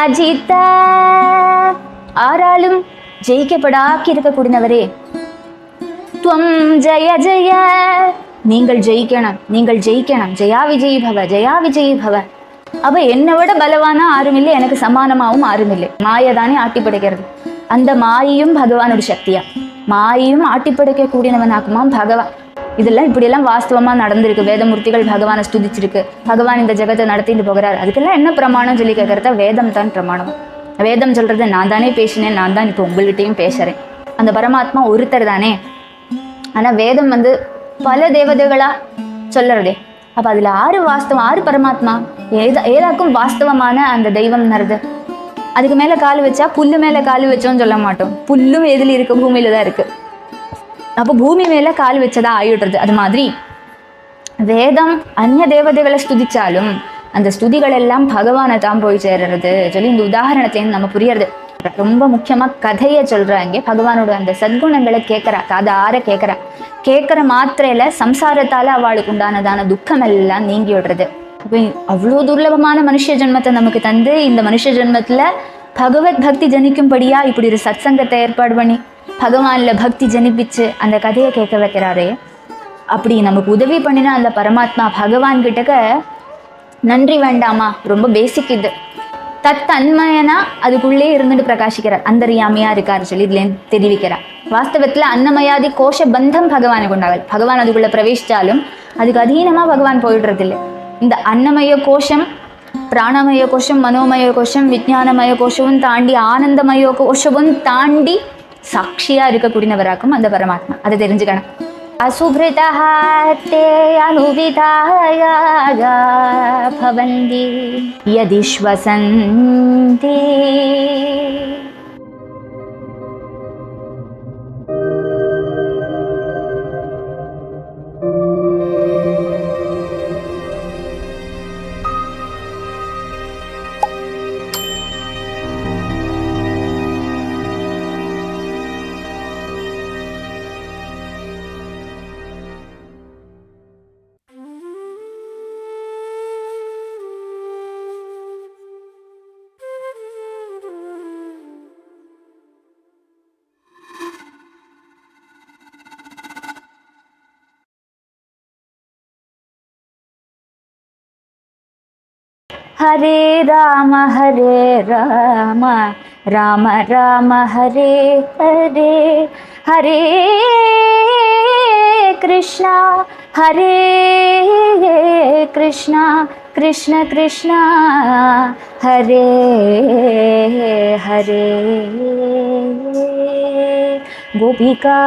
அஜித ஆராலும் ஜெயிக்கப்படாக்கி இருக்கக்கூடியவரே. துவம் ஜெய ஜெய நீங்கள் ஜெயிக்கணும், நீங்கள் ஜெயிக்கணும். ஜெயா விஜயி பவ, ஜெயா விஜயி பவ. அப்ப என்னை விட பலவானா ஆறும் இல்லை, எனக்கு சமானமாகவும் ஆறும் இல்லை. மாயதானே ஆட்டி படைக்கிறது. அந்த மாயையும் பகவானோட சக்தியா, மாயையும் ஆட்டி படைக்கக்கூடியவனாக்குமாம் பகவான். இதெல்லாம் இப்படியெல்லாம் வாஸ்தவமாக நடந்திருக்கு. வேதமூர்த்திகள் பகவானை ஸ்துதிச்சிருக்கு. பகவான் இந்த ஜெகத்தை நடத்திட்டு போகிறார். அதுக்கெல்லாம் என்ன பிரமாணம் சொல்லி கேட்கறத வேதம் தான் பிரமாணம். வேதம் சொல்றது நான் தானே பேசினேன், நான் தான் இப்போ உங்கள்கிட்டையும் பேசுறேன். அந்த பரமாத்மா ஒருத்தர் தானே. ஆனால் வேதம் பல தேவதைகளா சொல்லுறதே. அப்போ அதில் ஆறு வாஸ்தவம், ஆறு பரமாத்மா, ஏதாக்கும் வாஸ்தவமான அந்த தெய்வம் நருது. அதுக்கு மேலே கால் வச்சா புல்லு மேலே கால் வச்சோன்னு சொல்ல மாட்டோம். புல்லும் எதில் இருக்கு? பூமியில தான் இருக்கு. அப்போ பூமி மேலே கால் வச்சதா ஆயிடுறது. அது மாதிரி வேதம் அந்நிய தேவதைகளை ஸ்துதிச்சாலும் அந்த ஸ்துதிகள் எல்லாம் பகவானை தான் போய் சேர்றது சொல்லி இந்த உதாரணத்துலேருந்து நம்ம புரியறது. ரொம்ப முக்கியமாக கதையை சொல்கிறாங்க. பகவானோட அந்த சத்குணங்களை கேட்குறா, காதார கேட்குற மாத்திரையில சம்சாரத்தால் அவளுக்கு உண்டானதான துக்கம் எல்லாம் நீங்கி விடுறது. அப்போ அவ்வளோ துர்லபமான மனுஷ ஜென்மத்தை நமக்கு தந்து இந்த மனுஷ ஜென்மத்தில் பகவத் பக்தி ஜனிக்கும்படியா இப்படி ஒரு சத்சங்கத்தை ஏற்பாடு பண்ணி பகவானில் பக்தி ஜனிப்பிச்சு அந்த கதையை கேட்க வைக்கிறாரே. அப்படி நமக்கு உதவி பண்ணினா அந்த பரமாத்மா பகவான் கிட்டக்க நன்றி வேண்டாமா? ரொம்ப பேசிக் இது. தன்மயனா அதுக்குள்ளே இருந்துட்டு பிரகாசிக்கிறார், அந்தரியாமையா இருக்காரு சொல்லி இதுலேருந்து தெரிவிக்கிறார். வாஸ்தவத்தில் அன்னமயாதி கோஷ பந்தம் பகவானுக்கு உண்டாகல். பகவான் அதுக்குள்ளே பிரவேசித்தாலும் அதுக்கு அதீனமாக பகவான் போயிடுறது இல்லை. இந்த அன்னமய கோஷம், பிராணமய கோஷம், மனோமய கோஷம், விஜானமய கோஷமும் தாண்டி ஆனந்தமய கோஷமும் தாண்டி சாட்சியா இருக்கக்கூடியவராக்கும் அந்த பரமாத்மா. அதை தெரிஞ்சுக்கணும். அசுப்ரிதஹ தே அனுவிதாய பவந்தி யதிஷ்வசந்தி. ஹரே ராம ராம ராம ஹரே ஹரே, ஹரே கிருஷ்ணா கிருஷ்ண கிருஷ்ணா ஹரே ஹரே. கோபிகா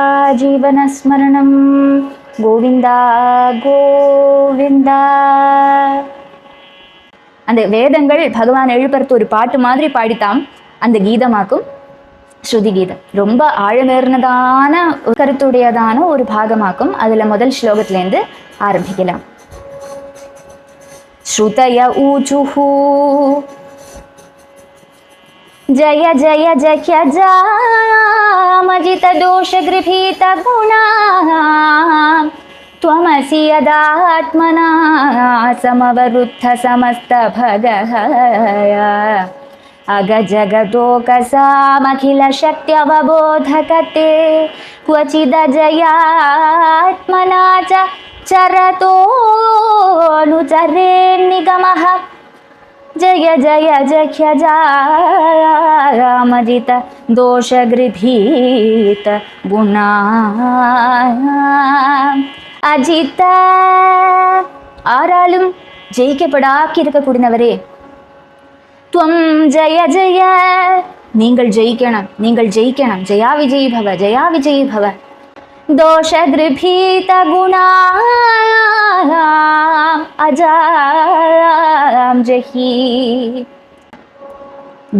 ஜீவனஸ்மரணம் கோவிந்தா கோவிந்தா. அந்த வேதங்கள் பகவான் எழுப்புறது ஒரு பாட்டு மாதிரி பாடித்தான் அந்த கீதமாக்கும் ஸ்ருதி கீதம். ரொம்ப ஆழமேறினதான கருத்துடையதான ஒரு பாகமாக்கும். அதில் முதல் ஸ்லோகத்திலேருந்து ஆரம்பிக்கலாம். ஸ்ருதய ஊச்சுஹு ஜய ஜய ஜக்ய ஜாமஜித தோஷ கிருபீத குணா त्वमसि यदात्मना समवरुद्ध समस्त भगः अगजगतोकसामखिल शक्त्यवबोधकते क्वचिदजयात्मना च चरतोऽनुचरेन्निगमः. जय जय जख्य जामजित दोषगृभीत गुणा அஜித ஆராலும் ஜெயிக்கப்படாக்கி இருக்கக்கூடியவரே. துவம் ஜெய ஜெய நீங்கள் ஜெயிக்கணும், நீங்கள் ஜெயிக்கணும். ஜெயா விஜயி பவ, ஜெயா விஜயி பவ. தோஷ கிருபீத குணா அஜாம் ஜஹி.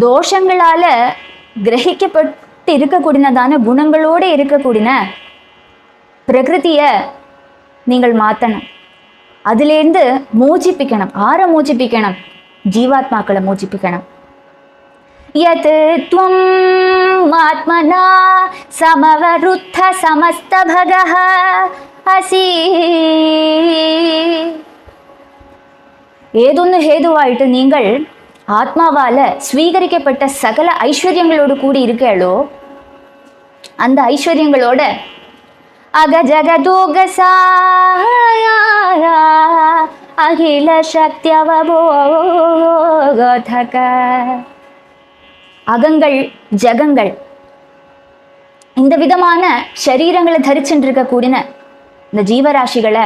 தோஷங்களால கிரகிக்கப்பட்டு இருக்கக்கூடியதான குணங்களோடு இருக்கக்கூடிய பிரகிருதியை நீங்கள் மாற்றணும். அதுலேருந்து மோச்சிப்பிக்கணும். ஆற மோச்சிப்பிக்கணும்? ஜீவாத்மாக்களை மோச்சிப்பிக்கணும். யத் த்வம் ஆத்மனா சமவருத்த சமஸ்த பகஹ அசி. ஏதொன்று ஹேதுவாயிட்டு நீங்கள் ஆத்மாவால ஸ்வீகரிக்கப்பட்ட சகல ஐஸ்வர்யங்களோடு கூடி இருக்கேளோ அந்த ஐஸ்வர்யங்களோட அகஜகதோகசா அகில சக்தியவபோகதக. அகங்கள் ஜகங்கள் இந்த விதமான சரீரங்களை தரிச்சுட்டு இருக்கக்கூடிய இந்த ஜீவராசிகளை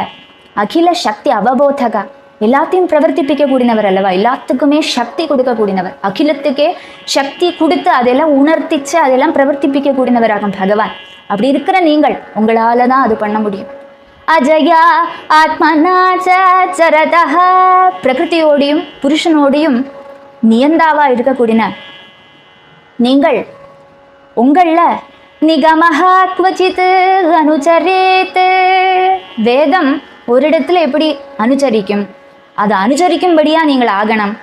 அகில சக்தி அவபோதக, எல்லாத்தையும் பிரவர்த்திப்பிக்க கூடினவர் அல்லவா, எல்லாத்துக்குமே சக்தி கொடுக்கக்கூடியவர், அகிலத்துக்கே சக்தி கொடுத்து அதெல்லாம் உணர்த்திச்சு அதெல்லாம் பிரவர்த்திப்பிக்க கூடினவராகும் பகவான். அப்படி இருக்கிற நீங்கள் உங்களால தான் அது பண்ண முடியும். அஜயா ஆத்மநாச்சரதா, பிரகிருதியோடையும் புருஷனோடையும் நியந்தாவா இருக்கக்கூடிய நீங்கள் உங்கள நிகமஹா குவச்சித் அனுசரேத், வேதம் ஒரு இடத்துல எப்படி அனுசரிக்கும் அதை அனுசரிக்கும்படியா நீங்கள் ஆகணும்.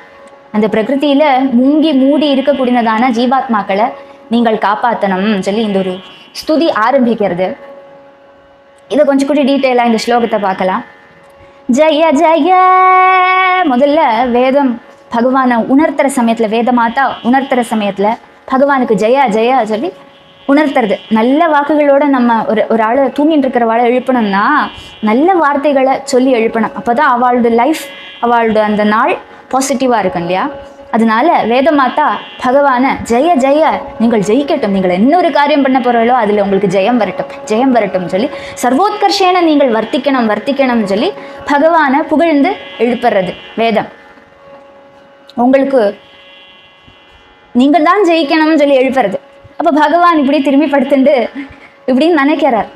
அந்த பிரகிருதியில மூங்கி மூடி இருக்கக்கூடியதான ஜீவாத்மாக்களை நீங்கள் காப்பாற்றணும் சொல்லி இந்த ஒரு ஸ்துதி ஆரம்பிக்கிறது. இதை கொஞ்சம் கூட டீட்டெயிலாக இந்த ஸ்லோகத்தை பார்க்கலாம். ஜய ஜய, முதல்ல வேதம் பகவானை உணர்த்துற சமயத்தில், வேத மாதா உணர்த்துற சமயத்தில் பகவானுக்கு ஜெயா ஜெயா சொல்லி உணர்த்துறது. நல்ல வாக்குகளோட நம்ம ஒரு ஆளை தூங்கிட்டு இருக்கிறவாளை எழுப்பணும்னா நல்ல வார்த்தைகளை சொல்லி எழுப்பணும். அப்போ தான் அவளோட லைஃப், அவளோட அந்த நாள் பாசிட்டிவாக இருக்கும் இல்லையா. அதனால வேத மாதா பகவானை ஜெய ஜெய, நீங்கள் ஜெயிக்கட்டும், நீங்கள் இன்னொரு காரியம் பண்ண போகிறீங்களோ அதில் உங்களுக்கு ஜெயம் வரட்டும், ஜெயம் வரட்டும் சொல்லி சர்வோத்கர்ஷேன நீங்கள் வர்த்திக்கணும் வர்த்திக்கணும்னு சொல்லி பகவானை புகழ்ந்து எழுப்புறது வேதம். உங்களுக்கு நீங்கள் தான் ஜெயிக்கணும்னு சொல்லி எழுப்புறது. அப்போ பகவான் இப்படி திரும்பி படுத்துண்டு இப்படின்னு நினைக்கிறார்.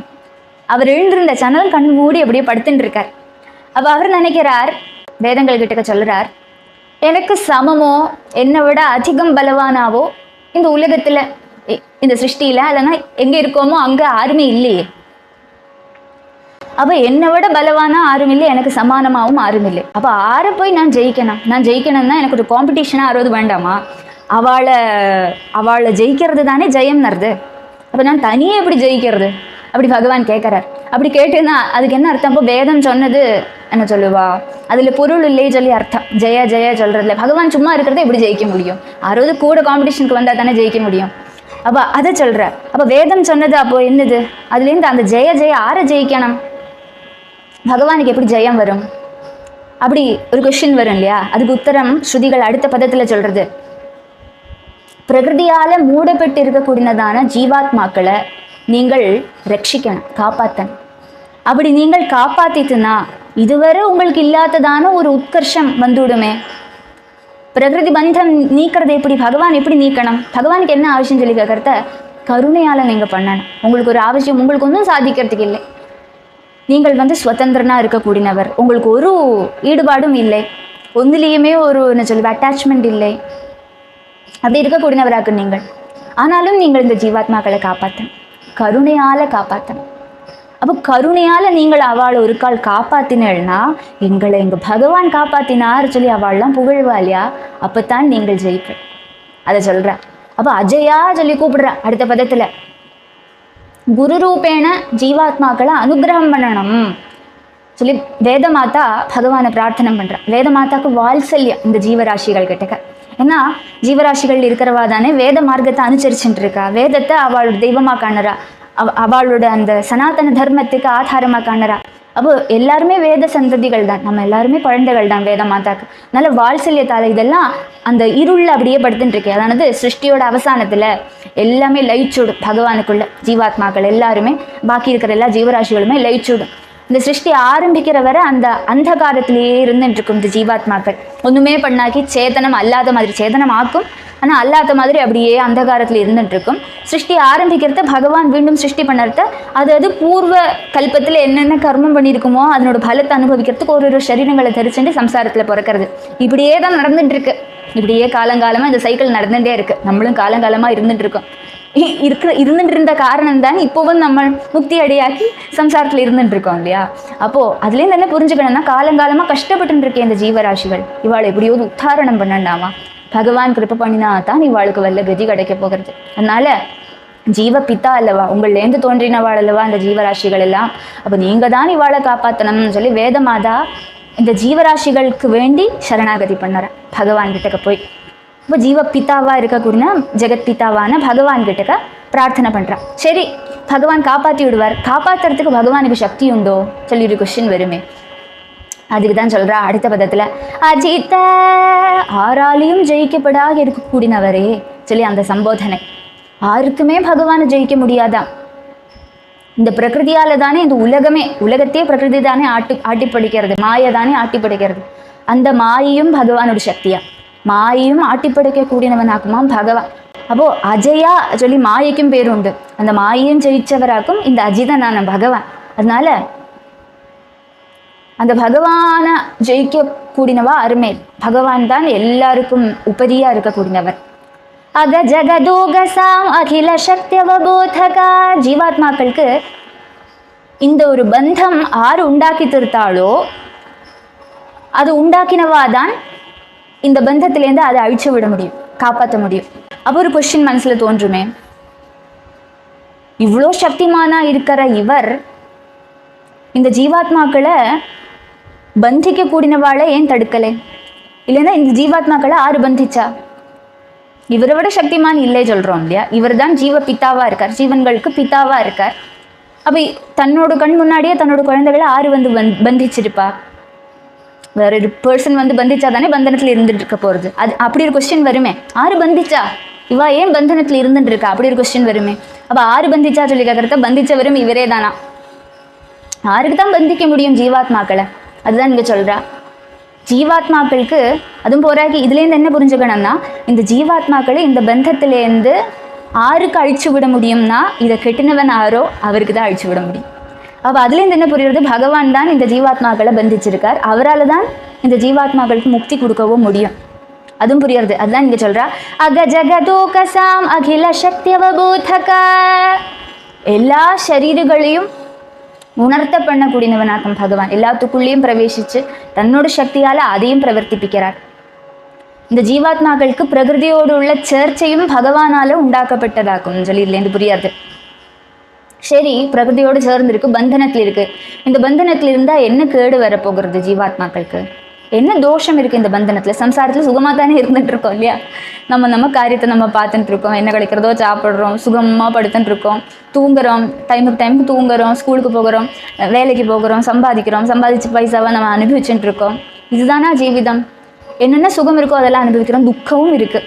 அவர் எழுந்திருந்த சனல் கண் மூடி அப்படியே படுத்துட்டு இருக்கார். அப்போ அவர் நினைக்கிறார், வேதங்கள் கிட்ட சொல்கிறார், எனக்கு சமமோ என்னை விட அதிகம் பலவானாவோ இந்த உலகத்தில், இந்த சிருஷ்டியில் இல்லைன்னா எங்கே இருக்கோமோ அங்கே யாருமே இல்லையே. அப்போ என்னை விட பலவானா யாரும் இல்லை, எனக்கு சமானமாகவும் யாரும் இல்லை. அப்போ ஆரை போய் நான் ஜெயிக்கணும், நான் ஜெயிக்கணும்னா எனக்கு ஒரு காம்படிஷனாக ஆறுவது வேண்டாமா? அவளை ஜெயிக்கிறது தானே ஜெயம் நருது. அப்போ நான் தனியே எப்படி ஜெயிக்கிறது அப்படி பகவான் கேட்குறார். அப்படி கேட்டுன்னா அதுக்கு என்ன அர்த்தம்? அப்போ வேதம் சொன்னது என்ன சொல்லுவா, அதில் பொருள் இல்லை சொல்லி அர்த்தம். ஜெய ஜெய சொல்கிறதுல பகவான் சும்மா இருக்கிறத எப்படி ஜெயிக்க முடியும்? யாராவது கூட காம்படிஷனுக்கு வந்தால் தானே ஜெயிக்க முடியும். அப்போ அதை சொல்கிற. அப்போ வேதம் சொன்னது அப்போ என்னது? அதுலேருந்து அந்த ஜெய ஜெய ஆரை ஜெயிக்கணும், பகவானுக்கு எப்படி ஜெயம் வரும்? அப்படி ஒரு கொஷின் வரும் இல்லையா. அதுக்கு உத்தரம் ஸ்ருதிகள் அடுத்த பதத்தில் சொல்கிறது, பிரகிருதியால் மூடப்பட்டு இருக்கக்கூடியதான ஜீவாத்மாக்களை நீங்கள் ரட்சிக்கணும், காப்பாற்றணும். அப்படி நீங்கள் காப்பாற்றிட்டுனா இதுவரை உங்களுக்கு இல்லாததான ஒரு உத்கர்ஷம் வந்துவிடுமே. பிரகிருதி பந்தம் நீக்கிறது எப்படி? பகவான் எப்படி நீக்கணும்? பகவானுக்கு என்ன அவசியம் சொல்லி கேட்கறத கருணையால் நீங்கள் பண்ணணும். உங்களுக்கு ஒரு அவசியம், உங்களுக்கு ஒன்றும் சாதிக்கிறதுக்கு இல்லை. நீங்கள் சுதந்திரனாக இருக்கக்கூடியவர், உங்களுக்கு ஒரு ஈடுபாடும் இல்லை, ஒன்றுலேயுமே ஒரு என்ன சொல்லுவா அட்டாச்மெண்ட் இல்லை, அப்படி இருக்கக்கூடியவராக நீங்கள். ஆனாலும் நீங்கள் இந்த ஜீவாத்மாக்களை காப்பாற்றணும், கருணையால் காப்பாற்றணும். அப்போ கருணையால் நீங்கள் அவளை ஒரு கால் காப்பாற்றினா எங்களை எங்கள் பகவான் காப்பாற்றினார் சொல்லி அவள்லாம் புகழ்வா இல்லையா, அப்போ தான் நீங்கள் ஜெயிப்பேன். அதை சொல்கிற. அப்போ அஜயா சொல்லி கூப்பிடுற அடுத்த பதத்தில், குரு ரூபேண ஜீவாத்மாக்களை அனுகிரகம் பண்ணணும் சொல்லி வேத மாதா பகவானை பிரார்த்தனை பண்ணுறேன். வேத மாதாவுக்கு வாத்சல்யம் இந்த ஜீவராசிகள் கிட்டக்க. ஏன்னா ஜீவராசிகள் இருக்கிறவா தானே வேத மார்க்கத்தை அனுசரிச்சுட்டு இருக்கா, வேதத்தை அவளோட தெய்வமாக காணுறா, அவளோட அந்த சனாதன தர்மத்துக்கு ஆதாரமாக காணுறா. அப்போ எல்லாருமே வேத சந்ததிகள் தான், நம்ம எல்லாருமே குழந்தைகள் தான் வேத மாதாக்கு. அதனால வாத்சல்யத்தால் இதெல்லாம் அந்த இருளில் அப்படியே படுத்துட்டு இருக்கேன். அதானது சிருஷ்டியோட அவசானத்தில் எல்லாமே லைட் சூடும் பகவானுக்குள்ள. ஜீவாத்மாக்கள் எல்லாருமே, பாக்கி இருக்கிற எல்லா ஜீவராசிகளுமே லைட் சூடும். இந்த சிருஷ்டி ஆரம்பிக்கிற வரை அந்த அந்தகாரத்திலேயே இருந்துட்டு இருக்கும் இந்த ஜீவாத்மாக்கள். ஒன்றுமே பண்ணாக்கி சேதனம் அல்லாத மாதிரி, சேதனம் ஆக்கும் ஆனால் அல்லாத மாதிரி அப்படியே அந்தகாரத்தில் இருந்துட்டு இருக்கும். சிருஷ்டி ஆரம்பிக்கிறத பகவான் மீண்டும் சிருஷ்டி பண்ணுறத அது பூர்வ கல்பத்தில் என்னென்ன கர்மம் பண்ணியிருக்குமோ அதனோட பலத்தை அனுபவிக்கிறதுக்கு ஒரு சரீரங்களை தரிச்சுட்டு சம்சாரத்தில் பிறக்கிறது. இப்படியே தான் நடந்துட்டு இருக்கு. இப்படியே காலங்காலமாக இந்த சைக்கிள் நடந்துகிட்டே இருக்கு. நம்மளும் காலங்காலமாக இருந்துட்டு இருக்கோம். இருந்துட்டு இருந்த காரணம் தான் இப்போவும் நம்ம முக்தி அடையாக்கி சம்சாரத்தில் இருந்துட்டு இருக்கோம் இல்லையா. அப்போது அதுலேருந்து என்ன புரிஞ்சுக்கணும்னா, காலங்காலமாக கஷ்டப்பட்டு இருக்கேன் இந்த ஜீவராசிகள், இவாளை எப்படியாவது உத்தாரணம் பண்ணண்டாமா, பகவான் கிருப்பை பண்ணினா தான் இவாளுக்கு வல்ல கதி கிடைக்க போகிறது. அதனால ஜீவ பித்தா அல்லவா, உங்கள்லேருந்து தோன்றினவாள் அல்லவா அந்த ஜீவராசிகள் எல்லாம். அப்போ நீங்கள் தான் இவாளை காப்பாற்றணும்னு சொல்லி வேத மாதா இந்த ஜீவராசிகளுக்கு வேண்டி சரணாகதி பண்ணுற பகவான் கிட்டக்க போய். இப்போ ஜீவ பிதாவா இருக்கக்கூடிய ஜெகத் பிதாவான பகவான் கிட்டக்க பிரார்த்தனை பண்றான். சரி, பகவான் காப்பாற்றி விடுவார். காப்பாத்துறதுக்கு பகவானுக்கு சக்தி உண்டோ சொல்லி ஒரு கொஸ்டின் வருமே. அதுக்கு தான் சொல்றா அடுத்த பதத்துல, அஜித்த ஆராலையும் ஜெயிக்கப்படாக இருக்கக்கூடியவரே சொல்லி அந்த சம்போதனை. யாருக்குமே பகவானை ஜெயிக்க முடியாதான். இந்த பிரகிருதியால தானே இந்த உலகத்தையே பிரகிருதி தானே ஆட்டி படைக்கிறது, மாயை தானே ஆட்டி படைக்கிறது. அந்த மாயையும் பகவானோட சக்தியா, மாயையும் ஆட்டி படைக்கக்கூடியவனாக்குமாம் பகவான். அப்போ அஜயா சொல்லி மாயைக்கும் பேர் உண்டு. அந்த மாயையும் ஜெயிச்சவராக்கும் இந்த அஜிதனான பகவான். அதனால அந்த பகவானை ஜெயிக்கக்கூடியவா அருமை. பகவான் தான் எல்லாருக்கும் உபரியா இருக்கக்கூடியவர். அக ஜகதோகசாம் அகில சக்தியவபோதகா. ஜீவாத்மாக்களுக்கு இந்த ஒரு பந்தம் ஆறு உண்டாக்கி திருத்தாளோ அது உண்டாக்கினவாதான் இந்த பந்தத்திலேருந்து அதை அழிச்சு விட முடியும், காப்பாற்ற முடியும். அப்போ ஒரு கொஸ்டின் மனசுல தோன்றுமே, இவ்வளோ சக்திமானா இருக்கிற இவர் இந்த ஜீவாத்மாக்களை பந்திக்க கூடினவாளை ஏன் தடுக்கலை? இல்லைன்னா இந்த ஜீவாத்மாக்களை ஆறு பந்திச்சா? இவரை விட சக்திமான் இல்லை சொல்றோம் இல்லையா? இவர் தான் ஜீவ பிதாவா இருக்கார், ஜீவன்களுக்கு பிதாவா இருக்கார். அப்ப தன்னோட கண் முன்னாடியே தன்னோட குழந்தைகளை ஆறு வந்து பந்திச்சிருப்பா? வேற ஒரு பர்சன் வந்து பந்திச்சா தானே பந்தனத்துல இருந்துட்டு இருக்க போறது. அது அப்படி ஒரு கொஸ்டின் வருமே. ஆறு பந்திச்சா, இவா ஏன் பந்தனத்துல இருந்துட்டு இருக்கா? அப்படி ஒரு கொஸ்டின் வருமே. அப்ப ஆறு பந்திச்சா சொல்லி கேட்கறத பந்திச்சவரும் இவரே தானா? ஆருக்கு தான் பந்திக்க முடியும் ஜீவாத்மாக்களை. அதுதான் இங்க சொல்றா. ஜீவாத்மாக்களுக்கு அதுவும் போறாக்கி இதுலேருந்து என்ன புரிஞ்சுக்கணும்னா, இந்த ஜீவாத்மாக்களை இந்த பந்தத்திலேருந்து ஆருக்கு அழிச்சு விட முடியும்னா இதை கெட்டினவன் ஆரோ அவருக்கு தான் அழிச்சு விட முடியும். அப்போ அதுலேருந்து என்ன புரியுறது? பகவான் தான் இந்த ஜீவாத்மாக்களை பந்திச்சிருக்கார். அவரால் தான் இந்த ஜீவாத்மாக்களுக்கு முக்தி கொடுக்கவும் முடியும். அதுவும் புரியுறது. அதுதான் இங்க சொல்றா, அக ஜகதோகசாம் அகில சக்தியவபோதகா. எல்லா சரீரங்களையும் உணர்த்த பண்ணக்கூடியவனாக்கும் பகவான். எல்லாத்துக்குள்ளேயும் பிரவேசிச்சு தன்னோட சக்தியால அதையும் பிரவர்த்திப்பிக்கிறார். இந்த ஜீவாத்மாக்களுக்கு பிரகிருதியோடு உள்ள சேர்ச்சையும் பகவானால உண்டாக்கப்பட்டதாக்கும் சொல்லி இதுலேருந்து புரியாது. சரி, பிரகிருதியோடு சேர்ந்து இருக்கு, பந்தனத்தில் இருக்கு. இந்த பந்தனத்தில் இருந்தா என்ன கேடு வரப்போகிறது ஜீவாத்மாக்களுக்கு? என்ன தோஷம் இருக்கு இந்த பந்தனத்துல? சம்சாரத்துல சுகமா தானே இருந்துட்டு இருக்கோம் இல்லையா? நம்ம காரியத்தை நம்ம பார்த்துட்டு இருக்கோம், என்ன கிடைக்கிறதோ சாப்பிட்றோம், சுகமா படுத்துட்டு இருக்கோம், தூங்குறோம், டைமுக்கு தூங்குறோம், ஸ்கூலுக்கு போகிறோம், வேலைக்கு போகிறோம், சம்பாதிச்சு பைசாவை நம்ம அனுபவிச்சுட்டு இருக்கோம். இதுதானா ஜீவிதம்? என்னென்ன சுகம் இருக்கோ அதெல்லாம் அனுபவிக்கிறோம். துக்கமும் இருக்கு.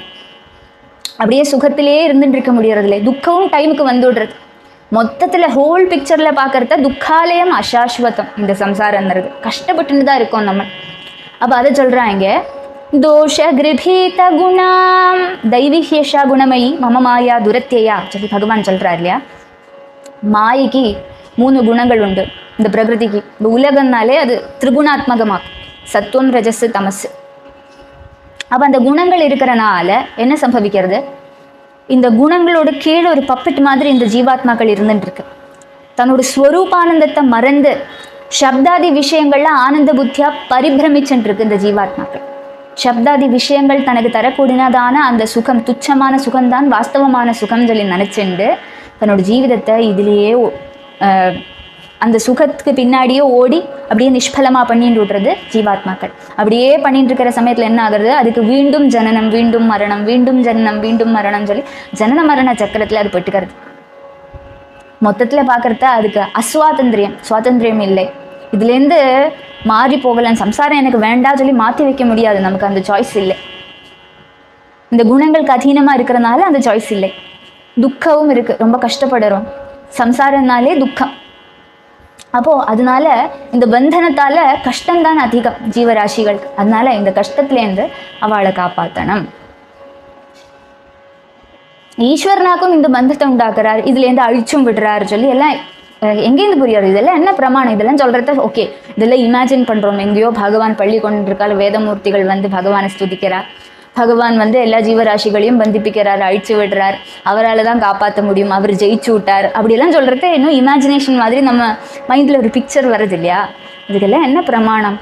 அப்படியே சுகத்திலேயே இருந்துட்டு இருக்க முடியறதுல துக்கமும் டைமுக்கு வந்துடுறது. மொத்தத்துல ஹோல் பிக்சர்ல பாக்குறத துக்காலயம் அசாஸ்வதம். இந்த சம்சாரம்ன்றது கஷ்டப்பட்டுன்னு தான் இருக்கோம் நம்ம. அப்போ அதை சொல்கிறாங்க, தோஷ கிருபீத குணாம் தைவிஹேஷா குணமயி மம மாயா துரத்தியா சொல்லி பகவான் சொல்கிறார் இல்லையா? மாயைக்கு 3 குணங்கள் உண்டு. இந்த பிரகிருதிக்கு, இந்த உலகம்னாலே அது திரிகுணாத்மகமாகும், சத்துவம் ரஜஸ் தமசு. அப்போ அந்த குணங்கள் இருக்கிறனால என்ன சம்பவிக்கிறது? இந்த குணங்களோட கீழே ஒரு பப்பட் மாதிரி இந்த ஜீவாத்மாக்கள் இருந்துட்டு இருக்கு. தன்னோட ஸ்வரூபானந்தத்தை மறந்து சப்தாதி விஷயங்கள்ல ஆனந்த புத்தியா பரிபிரமிச்சுருக்கு இந்த ஜீவாத்மாக்கள். சப்தாதி விஷயங்கள் தனக்கு தரக்கூடியதான அந்த சுகம், துச்சமான சுகம்தான் வாஸ்தவமான சுகம் சொல்லி நினைச்சுண்டு தன்னோட ஜீவிதத்தை இதுலேயே அந்த சுகத்துக்கு பின்னாடியே ஓடி அப்படியே நிஷ்பலமா பண்ணிட்டு விடுறது ஜீவாத்மாக்கள். அப்படியே பண்ணிட்டு இருக்கிற சமயத்துல என்ன ஆகுறது? அதுக்கு வீண்டும் ஜனனம், வீண்டும் மரணம், வீண்டும் ஜனனம், வீண்டும் மரணம் சொல்லி ஜனன மரண சக்கரத்துல அது பெட்டுக்கிறது. மொத்தத்துல பாக்குறத அதுக்கு சுவாதந்திரியம் இல்லை. இதுலேருந்து மாறி போகலாம். சம்சாரம் எனக்கு வேண்டாம் சொல்லி மாற்றி வைக்க முடியாது. நமக்கு அந்த சாய்ஸ் இல்லை. இந்த குணங்களுக்கு அதீனமாக இருக்கிறனால அந்த சாய்ஸ் இல்லை. துக்கமும் இருக்கு, ரொம்ப கஷ்டப்படுறோம். சம்சாரம்னாலே துக்கம். அப்போ அதனால இந்த பந்தனத்தால கஷ்டம்தான் அதிகம் ஜீவராசிகளுக்கு. அதனால இந்த கஷ்டத்துலேருந்து அவளை காப்பாற்றணும். ஈஸ்வரனாக்கும் இந்த பந்தத்தை உண்டாக்குறார், இதுலேருந்து அழிச்சும் விடுறாரு சொல்லி எல்லாம் எங்கேருந்து புரியாது? இதெல்லாம் என்ன பிரமாணம்? இதெல்லாம் சொல்றது ஓகே, இதெல்லாம் இமேஜின் பண்றோம். எங்கேயோ பகவான் பள்ளி கொண்டிருக்காள், வேதமூர்த்திகள் வந்து பகவானை ஸ்துதிக்கிறார், பகவான் வந்து எல்லா ஜீவராசிகளையும் பந்திப்பிக்கிறார், அழிச்சு விடுறார், அவரால் தான் காப்பாற்ற முடியும், அவர் ஜெயிச்சு விட்டார், அப்படியெல்லாம் சொல்றது இன்னும் இமேஜினேஷன் மாதிரி நம்ம மைண்ட்ல ஒரு பிக்சர் வருது இல்லையா? இதுக்கெல்லாம் என்ன பிரமாணம்?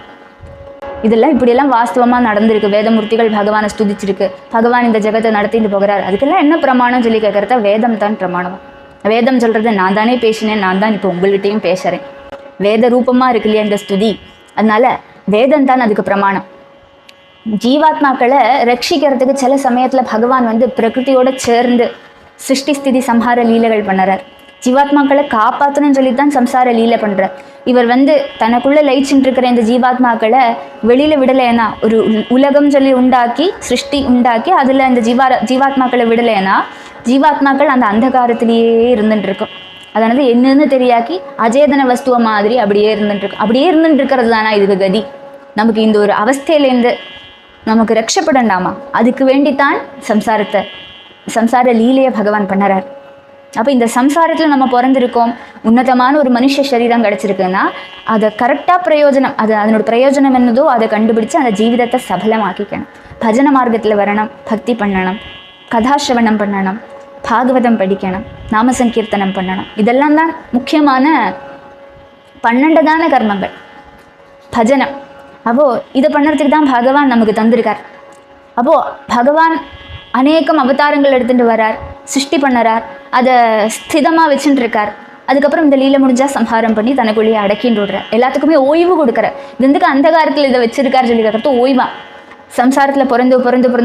இதெல்லாம் இப்படியெல்லாம் வாஸ்தவமா நடந்திருக்கு. வேதமூர்த்திகள் பகவானை ஸ்துதிச்சிருக்கு, பகவான் இந்த ஜெகத்தை நடத்திட்டு போகிறார். அதுக்கெல்லாம் என்ன பிரமாணம் சொல்லி கேட்கறத வேதம் தான் பிரமாணம். வேதம் சொல்றது நான் தானே பேசினேன், நான் தான் இப்போ உங்கள்கிட்டையும் பேசுறேன். வேத ரூபமா இருக்கு இல்லையா இந்த ஸ்துதி? அதனால வேதம் தான் அதுக்கு பிரமாணம். ஜீவாத்மாக்களை ரட்சிக்கிறதுக்கு சில சமயத்துல பகவான் வந்து பிரகிருதியோட சேர்ந்து சிருஷ்டி ஸ்திதி சம்ஹார லீலைகள் பண்ணுறார். ஜீவாத்மாக்களை காப்பாற்றணும்னு சொல்லித்தான் சம்சார லீலை பண்றார். இவர் வந்து தனக்குள்ள லயிச்சுட்டு இருக்கிற இந்த ஜீவாத்மாக்களை வெளியில விடலைன்னா, ஒரு உலகம் சொல்லி உண்டாக்கி சிருஷ்டி உண்டாக்கி அதுல இந்த ஜீவாத்மாக்களை விடலைன்னா ஜீவாத்மாக்கள் அந்த அந்தகாரத்திலேயே இருந்துட்டு இருக்கும். அதனால என்னன்னு தெரியாக்கி அஜேதன வஸ்துவ மாதிரி அப்படியே இருந்துட்டு இருக்கும். அப்படியே இருந்துட்டு இருக்கிறது தானா இதுக்கு கதி. நமக்கு இந்த ஒரு அவஸ்தையிலேருந்து நமக்கு ரட்சப்படண்டாமா, அதுக்கு வேண்டித்தான் சம்சார லீலையை பகவான் பண்ணுறார். அப்போ இந்த சம்சாரத்தில் நம்ம பிறந்திருக்கோம், உன்னதமான ஒரு மனுஷ சரீரம் கிடச்சிருக்குன்னா அதை கரெக்டாக பிரயோஜனம், அதனோட பிரயோஜனம் என்னதோ அதை கண்டுபிடிச்சு அந்த ஜீவிதத்தை சபலமாக்கிக்கணும். பஜன மார்க்கத்தில் வரணும், பக்தி பண்ணணும், கதாசிரவணம் பண்ணணும், பாகவதம் படிக்கணும், நாம சங்கீர்த்தனம் பண்ணணும். இதெல்லாம் தான் முக்கியமான 12 கர்மங்கள் பஜனம். அப்போது இதை பண்ணுறதுக்கு தான் பகவான் நமக்கு தந்திருக்கார். அப்போது பகவான் அநேகம் அவதாரங்கள் எடுத்துகிட்டு வரார், சிருஷ்டி பண்ணுறார், அதை ஸ்திதமாக வச்சுட்டு இருக்கார். அதுக்கப்புறம் இந்த லீலை முடிஞ்சால் சம்ஹாரம் பண்ணி தனக்குள்ளேயே அடக்கின்னு விடுறார். எல்லாத்துக்குமே ஓய்வு கொடுக்குறார். இது வந்து அந்த காலத்தில் இதை வச்சிருக்காரு சொல்லி கேட்கறது ஓய்வா. சம்சாரத்தில் பிறந்து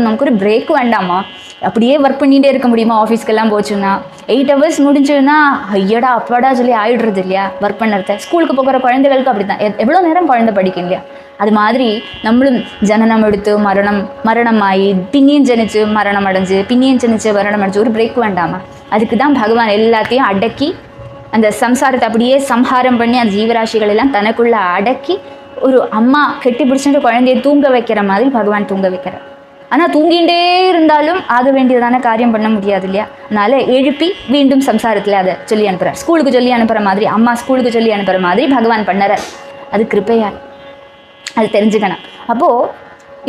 நமக்கு ஒரு பிரேக் வேண்டாமா? அப்படியே ஒர்க் பண்ணிகிட்டே இருக்க முடியுமா? ஆஃபீஸ்க்கெல்லாம் போச்சுன்னா 8 hours முடிஞ்சுன்னா ஐயடா அப்பாடா சொல்லி ஆயிடுறது இல்லையா ஒர்க் பண்ணுறது. ஸ்கூலுக்கு போகிற குழந்தைகளுக்கு அப்படி தான், எவ்வளோ நேரம் குழந்தை படிக்கும் இல்லையா? அது மாதிரி நம்மளும் ஜனனம் எடுத்து மரணம் ஆகி பின்னியும் ஜனிச்சு மரணம் அடைஞ்சு பின்னியும் ஜனிச்சு மரணம் அடைஞ்சு ஒரு பிரேக் வேண்டாமா? அதுக்கு தான் பகவான் எல்லாத்தையும் அடக்கி அந்த சம்சாரத்தை அப்படியே சம்ஹாரம் பண்ணி அந்த ஜீவராசிகள் எல்லாம் தனக்குள்ள அடக்கி ஒரு அம்மா கெட்டி பிடிச்சிட்டு குழந்தைய தூங்க வைக்கிற மாதிரி பகவான் தூங்க வைக்கிறார். ஆனால் தூங்கிகிட்டே இருந்தாலும் ஆக வேண்டியதான காரியம் பண்ண முடியாது இல்லையா? அதனால எழுப்பி மீண்டும் சம்சாரத்தில் அதை சொல்லி அனுப்புகிறார். ஸ்கூலுக்கு சொல்லி அனுப்புகிற மாதிரி, அம்மா ஸ்கூலுக்கு சொல்லி அனுப்புகிற மாதிரி பகவான் பண்ணுறார். அது கிருப்பையால், அது தெரிஞ்சுக்கணும். அப்போது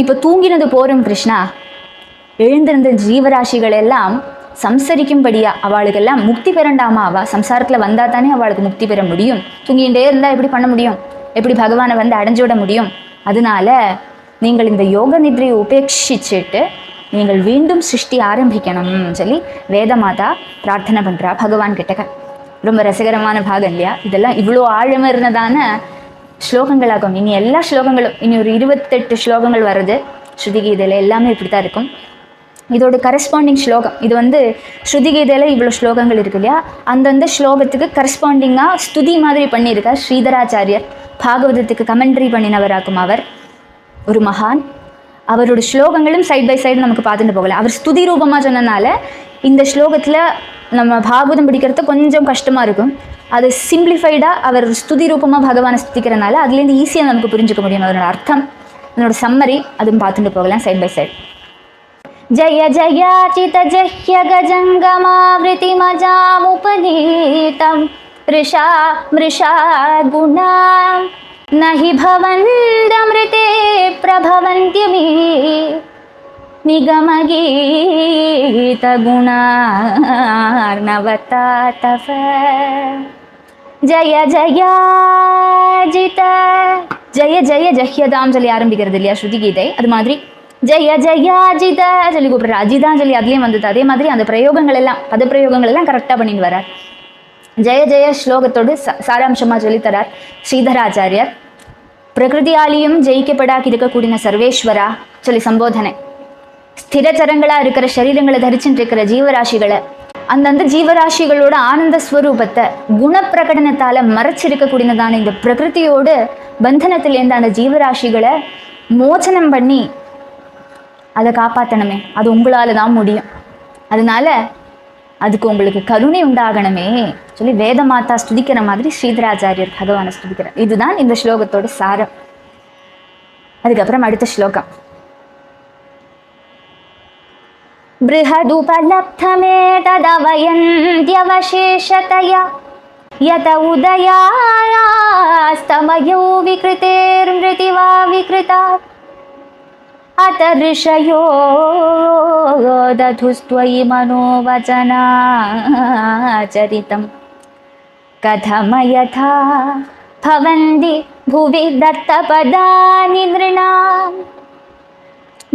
இப்போ தூங்கினது போரும் கிருஷ்ணா, எழுந்திருந்த ஜீவராசிகள் எல்லாம் சம்சரிக்கும்படியா அவளுக்கெல்லாம் முக்தி பெறண்டாமா? அவள் சம்சாரத்தில் வந்தால் தானே அவளுக்கு முக்தி பெற முடியும். தூங்கிகிட்டே இருந்தால் எப்படி பண்ண முடியும்? எப்படி பகவானை வந்து அடைஞ்சு விட முடியும்? அதனால நீங்கள் இந்த யோக நித்ரையை உபேட்சிச்சுட்டு நீங்கள் மீண்டும் சிருஷ்டி ஆரம்பிக்கணும்னு சொல்லி வேதமாதா பிரார்த்தனை பண்ணுறா பகவான் கிட்டக்க. ரொம்ப ரசகரமான பாகம் இல்லையா? இதெல்லாம் இவ்வளோ ஆழமாக இருந்ததான ஸ்லோகங்களாகும். இனி எல்லா ஸ்லோகங்களும், இனி ஒரு 28 ஸ்லோகங்கள் வருது ஸ்ருதிகீதையில். எல்லாமே இப்படி தான் இருக்கும். இதோட கரஸ்பாண்டிங் ஸ்லோகம் இது வந்து ஸ்ருதிகீதையில் இவ்வளோ ஸ்லோகங்கள் இருக்கு இல்லையா? அந்தந்த ஸ்லோகத்துக்கு கரஸ்பாண்டிங்காக ஸ்துதி மாதிரி பண்ணியிருக்கார் ஸ்ரீதராச்சாரியர். பாகவதத்துக்கு கமெண்ட்ரி பண்ணினவராக்கும் அவர் ஒரு மகான். அவரோட ஸ்லோகங்களும் சைட் பை சைடு நமக்கு பார்த்துட்டு போகலாம். அவர் ஸ்துதி ரூபமாக சொன்னனால இந்த ஸ்லோகத்தில் நம்ம பாகவதம் படிக்கிறது கொஞ்சம் கஷ்டமாக இருக்கும். அது சிம்பிளிஃபைடாக அவர் ஸ்துதி ரூபமாக பகவானை ஸ்துதிக்கிறனால அதுலேருந்து ஈஸியாக நமக்கு புரிஞ்சுக்க முடியும் அதனோட அர்த்தம், அதனோட சம்மரி. அதுவும் பார்த்துட்டு போகலாம் சைட் பை சைடு. ஜய ஜயாச்சித ஜஹ்ய கஜங்கமாவ்ருதி மஜாமுபநீதம் ரிஷா மிருஷா குணா நஹி பவந்தம்ருதே பிரபவந்த்யமி நிகமகீத குணார்ணவதாதவ ஜய ஜயாஜித. ஜய ஜய ஜஹ்யதாம் சொல்லி ஆரம்பிக்கிறது இல்லையா ஸ்ருதி கீதை? அது மாதிரி ஜய ஜயாஜித சொல்லி கூப்பிடுற அஜிதான் சொல்லி அதுலேயும் வந்தது. அதே மாதிரி அந்த பிரயோகங்கள் எல்லாம் பதப்பிரயோகங்கள் எல்லாம் கரெக்டாக பண்ணிட்டு வரார். ஜெய ஜெய ஸ்லோகத்தோடு சாராம்சமாக சொல்லித்தரார் ஸ்ரீதராச்சாரியர். பிரகிருதியாலியும் ஜெயிக்கப்படாக்கி இருக்கக்கூடிய சர்வேஸ்வரா சொல்லி சம்போதனை. ஸ்திரச்சரங்களாக இருக்கிற சரீரங்களை தரிச்சுட்டு இருக்கிற ஜீவராசிகளை, அந்தந்த ஜீவராசிகளோட ஆனந்த ஸ்வரூபத்தை குணப்பிரகடனத்தால் மறைச்சிருக்கக்கூடியதான இந்த பிரகிருதியோடு பந்தனத்திலேருந்து அந்த ஜீவராசிகளை மோச்சனம் பண்ணி அதை காப்பாற்றணுமே, அது உங்களால் தான் முடியும். அதனால அதுக்கு உங்களுக்கு கருணை உண்டாகணுமே சொல்லி வேதமாதா ஸ்துதிக்கிற மாதிரி ஸ்ரீதராச்சாரியர் பகவானை ஸ்துதிக்கிறார். இதுதான் இந்த ஸ்லோகத்தோட சாரம். அதுக்கப்புறம் அடுத்த ஸ்லோகம். பிருஹதுபலப்தமேததவயந்த்யவசேஷதயா யத உதயாஸ்தமயோ விக்ருதேர்மிருதிவா விக்ருதா அத ரிஷயோ ததுஸ்த்வயி மனோவச்சனாச்சரிதம் கதமயதா பவந்தி புவி தத்தபதானி நிருணாம்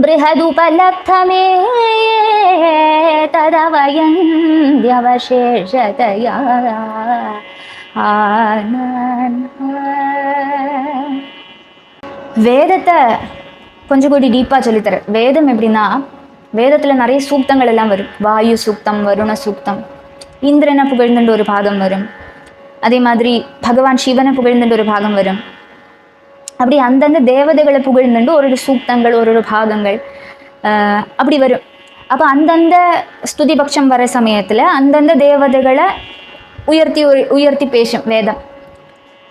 பிருஹதுபலப்தமேததவயந்த்யவசேஷதயா வேதத்தை கொஞ்சம் கூடி டீப்பாக சொல்லித்தர. வேதம் எப்படின்னா, வேதத்தில் நிறைய சூக்தங்கள் எல்லாம் வரும். வாயு சூக்தம், வருண சூக்தம், இந்திரனை புகழ்ந்துட்டு ஒரு பாகம் வரும். அதே மாதிரி பகவான் சிவனை புகழ்ந்துட்டு ஒரு பாகம் வரும். அப்படி அந்தந்த தேவதைகளை புகழ்ந்துட்டு ஒரு சூக்தங்கள், ஒரு பாகங்கள் அப்படி வரும். அப்போ அந்தந்த ஸ்துதி பட்சம் வர சமயத்தில் அந்தந்த தேவதைகளை உயர்த்தி பேசும் வேதம்.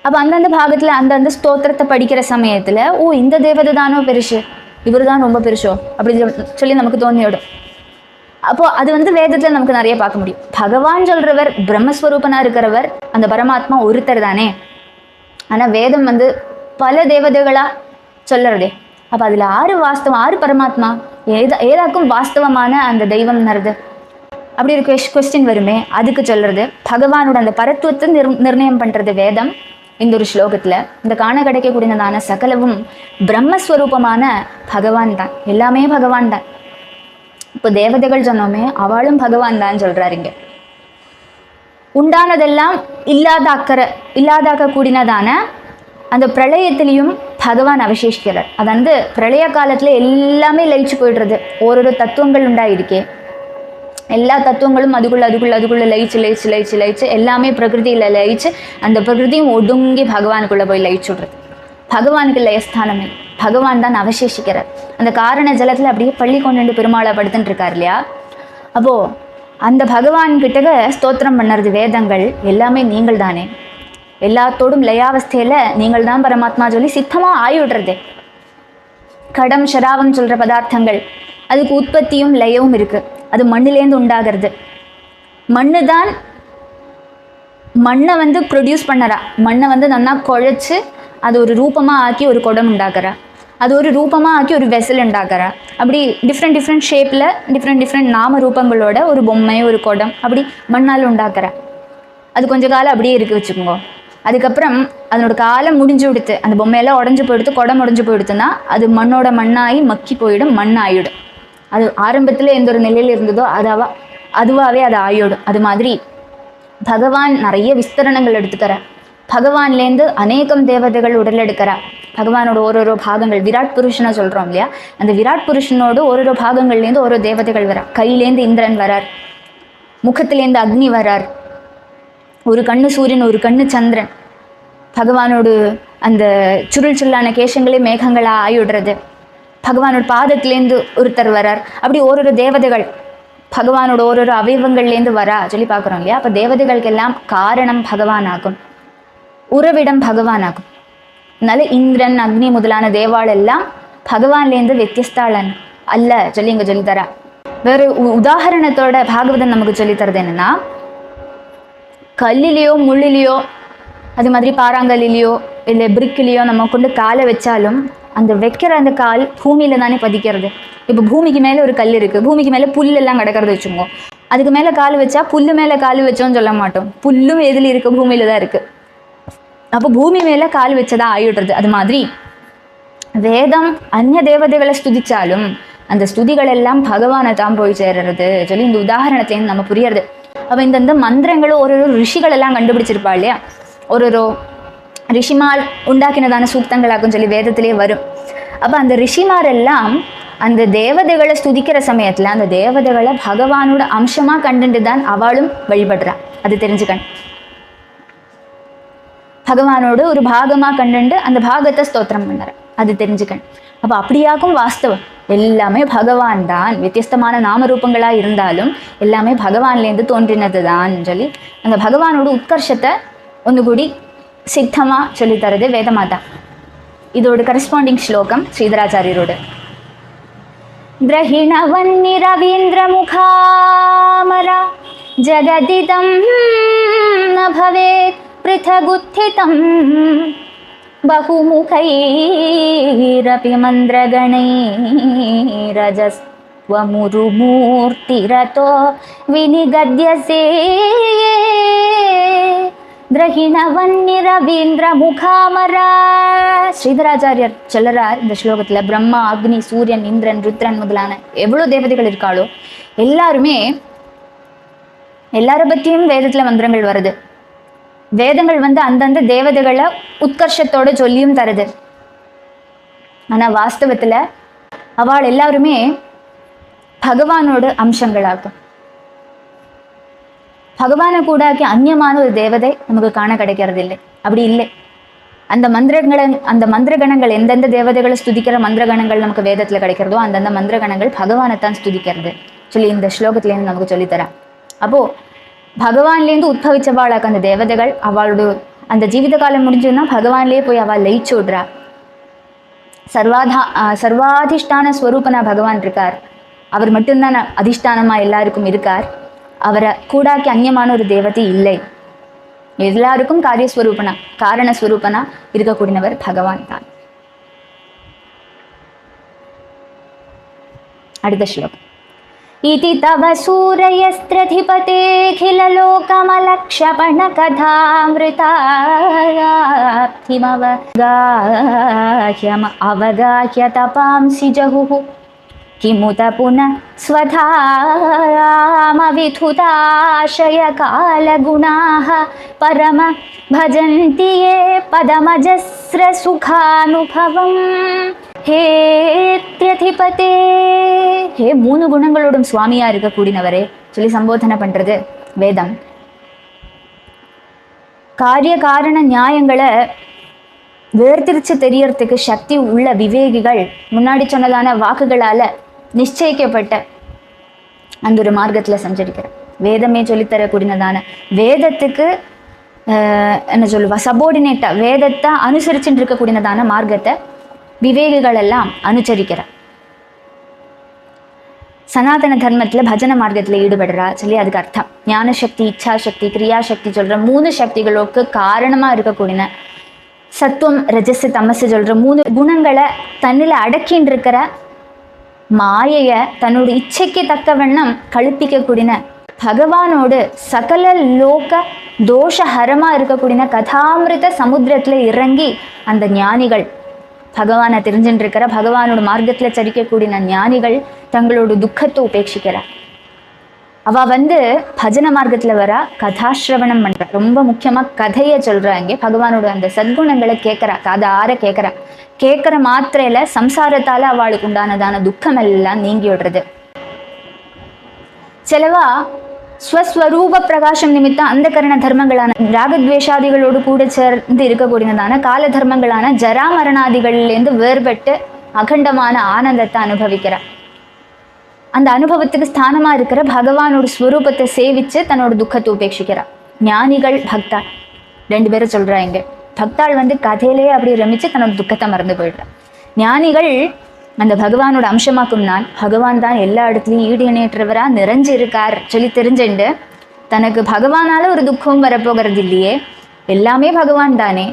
அப்போ அந்தந்த பாகத்தில் அந்தந்த ஸ்தோத்திரத்தை படிக்கிற சமயத்தில் ஓ இந்த தேவதை தானோ பெருசு, இவர் தான் ரொம்ப பெருசோ அப்படி சொல்லி நமக்கு தோணிவிடும். அப்போது அது வேதத்தில் நமக்கு நிறைய பார்க்க முடியும். பகவான் சொல்கிறவர் பிரம்மஸ்வரூபனாக இருக்கிறவர் அந்த பரமாத்மா ஒருத்தர் தானே. ஆனால் வேதம் பல தேவதைகளாக சொல்லுறதே. அப்போ அதில் ஆறு வாஸ்தவம், ஆறு பரமாத்மா, ஏதாக்கும் வாஸ்தவமான அந்த தெய்வம்ங்கிறது அப்படி ஒரு கொஸ்டின் வருமே, அதுக்கு சொல்கிறது பகவானோட அந்த பரத்துவத்தை நிர்ணயம் பண்ணுறது வேதம். இந்த ஒரு ஸ்லோகத்தில் இந்த காண கிடைக்கக்கூடியதான சகலவும் பிரம்மஸ்வரூபமான பகவான் தான், எல்லாமே பகவான் தான். இப்போ தேவதைகள் சொன்னோமே, அவளும் பகவான் தான் சொல்கிறாரு இங்கே. உண்டானதெல்லாம் இல்லாதாக்க கூடினதான அந்த பிரளயத்திலையும் பகவான் அவசேஷிக்கிறார். அது பிரளய காலத்தில் எல்லாமே லயிச்சு போயிடுறது. ஒரு தத்துவங்கள் உண்டாயிருக்கே, எல்லா தத்துவங்களும் அதுக்குள்ள லயிச்சு எல்லாமே பிரகிருதியில் லயிச்சு அந்த பிரகிருதியும் ஒடுங்கி பகவானுக்குள்ளே போய் லயிச்சு விடுறது. பகவானுக்கு லயஸ்தானமே, பகவான் தான் அவசேஷிக்கிறார். அந்த காரண ஜலத்தில் அப்படியே பள்ளி கொண்டு பெருமாளை படுத்துட்டு இருக்கார் இல்லையா. அப்போது அந்த பகவான்கிட்ட ஸ்தோத்திரம் பண்ணுறது வேதங்கள் எல்லாமே நீங்கள் தானே, எல்லாத்தோடும் லயாவஸ்தையில் நீங்கள் தான் பரமாத்மா சொல்லி சித்தமாக ஆயிடுறதே. கடம் ஷராவம் சொல்கிற பதார்த்தங்கள் அதுக்கு உற்பத்தியும் லயவும் இருக்குது. அது மண்ணிலேருந்து உண்டாகிறது. மண்ணு தான் மண்ணை ப்ரொடியூஸ் பண்ணறா. மண்ணை நல்லா குழைச்சி அது ஒரு ரூபமாக ஆக்கி ஒரு குடம் உண்டாக்குறா, அது ஒரு ரூபமாக ஆக்கி ஒரு வெசல் உண்டாக்குறா. அப்படி டிஃப்ரெண்ட் ஷேப்பில் டிஃப்ரெண்ட் நாம ரூபங்களோட ஒரு பொம்மை, ஒரு குடம் அப்படி மண்ணால் உண்டாக்குறா. அது கொஞ்ச காலம் அப்படியே இருக்கு வச்சுக்கோங்க. அதுக்கப்புறம் அதனோட காலம் முடிஞ்சு விடுத்து, அந்த பொம்மையெல்லாம் உடஞ்சி போயிடுத்து, குடம் உடஞ்சி போயிடுத்துன்னா அது மண்ணோட மண்ணாகி மக்கி போயிடும், மண் ஆயிடும். அது ஆரம்பத்தில் எந்த ஒரு நிலையில் இருந்ததோ அதுவாகவே அது ஆயிடும். அது மாதிரி பகவான் நிறைய விஸ்தரணங்கள் எடுத்துக்கிற, பகவான்லேருந்து அநேகம் தேவதைகள் உடல் எடுக்கிறா. பகவானோட ஒரு பாகங்கள் விராட் புருஷனை சொல்கிறோம் இல்லையா, அந்த விராட் புருஷனோட ஒரு பாகங்கள்லேருந்து ஒரு தேவதைகள் வரா. கையிலேருந்து இந்திரன் வரார், முகத்திலேருந்து அக்னி வரார், ஒரு கண்ணு சூரியன், ஒரு கண்ணு சந்திரன். பகவானோடு அந்த சுருளான கேசங்களே மேகங்களாக ஆயிடுறது. பகவானோட பாதத்திலேருந்து ஒருத்தர் வரார். அப்படி ஒரு தேவதைகள் பகவானோட ஒரு அவயவங்கள்லேருந்து வரா சொல்லி பார்க்குறோம் இல்லையா. அப்போ தேவதைகளுக்கெல்லாம் காரணம் பகவான் ஆகும், உறவிடம் பகவான் ஆகும். அதனால இந்திரன், அக்னி முதலான தேவாள் எல்லாம் பகவான்லேருந்து வித்தியஸ்தாளன் அல்ல சொல்லி இங்கே சொல்லித்தரா. வேறு உதாரணத்தோட பாகவதன் நமக்கு சொல்லித்தரது என்னென்னா, கல்லிலேயோ முள்ளிலேயோ அது மாதிரி பாறாங்கல்லிலேயோ இல்லை பிரிக்கிலேயோ நம்ம கொண்டு காலை வச்சாலும் அந்த வைக்கிற அந்த கால் பூமியில் தானே பதிக்கிறது. இப்போ பூமிக்கு மேலே ஒரு கல் இருக்குது, பூமிக்கு மேலே புல்லெல்லாம் கிடக்கிறது வச்சுக்கோங்க. அதுக்கு மேலே கால் வச்சா புல்லு மேலே கால் வச்சோன்னு சொல்ல மாட்டோம், புல்லும் எதில் இருக்குது, பூமியில் தான் இருக்குது. அப்போ பூமி மேலே கால் வச்சதா ஆயிடுறது. அது மாதிரி வேதம் அந்நிய தேவதைகளை ஸ்துதிச்சாலும் அந்த ஸ்துதிகள் எல்லாம் பகவானை தான் போய் சேர்றது சொல்லி இந்த உதாரணத்துலேருந்து நம்ம புரியறது. அப்போ இந்த மந்திரங்களும் ஒரு ரிஷிகள் எல்லாம் கண்டுபிடிச்சிருப்பா இல்லையா, ஒரு ரிஷிமார் உண்டாக்கினதான சூக்தங்களாக்கும் சொல்லி வேதத்திலே வரும். அப்போ அந்த ரிஷிமார் எல்லாம் அந்த தேவதைகளை ஸ்துதிக்கிற சமயத்தில் அந்த தேவதைகளை பகவானோட அம்சமாக கண்டுட்டு தான் அவளும் வழிபடுறான். அது தெரிஞ்சுக்கணும். பகவானோட ஒரு பாகமாக கண்டுண்டு அந்த பாகத்தை ஸ்தோத்திரம் பண்ணுறேன், அது தெரிஞ்சுக்கணும். அப்போ அப்படியாக்கும் வாஸ்தவம் எல்லாமே பகவான் தான், வித்தியஸ்தமான நாமரூபங்களாக இருந்தாலும் எல்லாமே பகவான்லேருந்து தோன்றினது தான் சொல்லி அந்த பகவானோட உத்கர்ஷத்தை ஒன்று கூடி சித்தமாக சொல்லித்தரது வேதமாதா. இதோட கரஸ்பாண்டிங் ஸ்லோகம் ஸ்ரீதராச்சாரியரோட. கிரஹிணவன்னி ரவீந்திர முகாமரா ஜகதிதம் ந பவேத் பிருதகுத்திதம் பகுமுகைரபி மந்திரகணைரஜஸ்வமுருமூர்த்திரதோ வினிகத்யசே கிரஹிணவன்னி ரவீந்திர முகாமரா. ஸ்ரீதராச்சாரியர் சொல்லறார் இந்த ஸ்லோகத்தில், பிரம்மா, அக்னி, சூரியன், இந்திரன், ருத்ரன் முதலான எவ்வளோ தேவதைகள் இருக்காளோ எல்லாரை பற்றியும் வேதத்தில் மந்திரங்கள் வருது. வேதங்கள் அந்தந்த தேவதைகளை உத்கர்ஷத்தோட சொல்லியும் தருது. ஆனால் வாஸ்தவத்தில் அவள் எல்லாருமே பகவானோட அம்சங்களாகும். பகவானை கூடாக்கி அந்நியமான ஒரு தேவதை நமக்கு காண கிடைக்கிறது இல்லை. அப்படி இல்லை. அந்த மந்திரகணங்கள் எந்தெந்த தேவதைகளை ஸ்துதிக்கிற மந்திரகணங்கள் நமக்கு வேதத்துல கிடைக்கிறதோ அந்தந்த மந்திரகணங்கள் பகவானைத்தான் ஸ்துதிக்கிறது சொல்லி இந்த ஸ்லோகத்திலேருந்து நமக்கு சொல்லித்தரா. அப்போ பகவான்லேருந்து உத்பவிச்சவாளாக்கு அந்த தேவதைகள் அவளோட அந்த ஜீவித காலம் முடிஞ்சதுன்னா பகவான்லேயே போய் அவள் லயிச்சு விடுறா. சர்வாதிஷ்டான ஸ்வரூபனா பகவான் இருக்கார். அவர் மட்டும்தான் அதிஷ்டானமா எல்லாருக்கும் இருக்கார். அவரை கூடாக்கி அந்நியமான ஒரு தேவதை இல்லை. எல்லாருக்கும் காரியஸ்வரூபனா காரணஸ்வரூபனா இருக்கக்கூடியவர் பகவான் தான். அடுத்த ஸ்லோகம். இதி தவ சூரயஸ்த்ரதிபதேகில லோகமலக்ஷபண கதாமிருதாப்திமவகாஹ்யம் அவகாஹ்ய தபாம்சி ஜஹுஹு கிமுத புனः ஸ்வதாமவிதுதாஷய காலகுணாः பரம பஜந்தி யே பதமஜஸ்ர சுகானுபவம். ஹே த்யதிபதே, ஹே மூணு குணங்களோடும் சுவாமியா இருக்கக்கூடியவரே சொல்லி சம்போதனை பண்றது வேதம். காரிய காரண நியாயங்களை வேர்திரிச்சு தெரியறதுக்கு சக்தி உள்ள விவேகிகள் முன்னாடி சொன்னதான வாக்குகளால நிச்சயிக்கப்பட்ட அந்த ஒரு மார்க்கத்துல சஞ்சரிக்கிற வேதமே சொல்லித்தரக்கூடியதான வேதத்துக்கு என்ன சொல்லுவா சபோர்டினேட்டா வேதத்தை அனுசரிச்சுட்டு இருக்கக்கூடியதான மார்க்கத்தை விவேகிகள் எல்லாம் அனுசரிக்கிற சனாதன தர்மத்துல பஜன மார்க்கத்துல ஈடுபடுறா சொல்லி அதுக்கு அர்த்தம். ஞான சக்தி, இச்சா சக்தி, கிரியாசக்தி சொல்ற மூணு சக்திகளுக்கு காரணமா இருக்கக்கூடிய சத்துவம், ரஜஸ், தமசு சொல்ற மூணு குணங்களை தன்னில அடக்கின்னு இருக்கிற மாயைய தன்னோட இச்சைக்கு தக்க வண்ணம் கழுப்பிக்கக்கூடிய பகவானோடு சகல லோக தோஷஹரமா இருக்கக்கூடிய கதாமிருத சமுத்திரத்துல இறங்கி அந்த ஞானிகள் பகவானை தெரிஞ்சுட்டு இருக்கிற பகவானோட மார்க்கத்துல சரிக்கக்கூடிய ஞானிகள் தங்களோட துக்கத்தை உபேட்சிக்கிறார். அவ பஜன மார்க்கத்துல வர கதாசிரவணம் பண்ற. ரொம்ப முக்கியமா கதைய சொல்றாங்க. பகவானோட அந்த சத்குணங்களை கேட்கறா, காதார கேட்கறா. கேட்கற மாத்திரையில சம்சாரத்தால அவளுக்கு உண்டானதான துக்கம் எல்லாம் நீங்கி விடுறது. சிலவா ஸ்வஸ்வரூப பிரகாசம் நிமித்தம் அந்த கரண தர்மங்களான ராகத்வேஷாதிகளோடு கூட சேர்ந்து இருக்கக்கூடியதான கால தர்மங்களான ஜராமரணாதிகள்லேருந்து வேறுபட்டு அகண்டமான ஆனந்தத்தை அனுபவிக்கிறார். அந்த அனுபவத்துக்கு ஸ்தானமா இருக்கிற பகவானோட ஸ்வரூபத்தை சேவிச்சு தன்னோட துக்கத்தை உபேட்சிக்கிறார். ஞானிகள், பக்தாள் ரெண்டு பேரும் சொல்றாங்க. பக்தாள் கதையிலேயே அப்படி ரமிச்சு தன்னோட துக்கத்தை மறந்து போயிடுற. ஞானிகள் அந்த பகவானோட அம்சமாக்கும் நான் பகவான் தான் எல்லா இடத்துலையும் ஈடு இணையற்றவரா நிறைஞ்சு இருக்கார் சொல்லி தெரிஞ்சுண்டு தனக்கு பகவானால ஒரு துக்கம் வரப்போகிறது இல்லையே, எல்லாமே பகவான் தானே,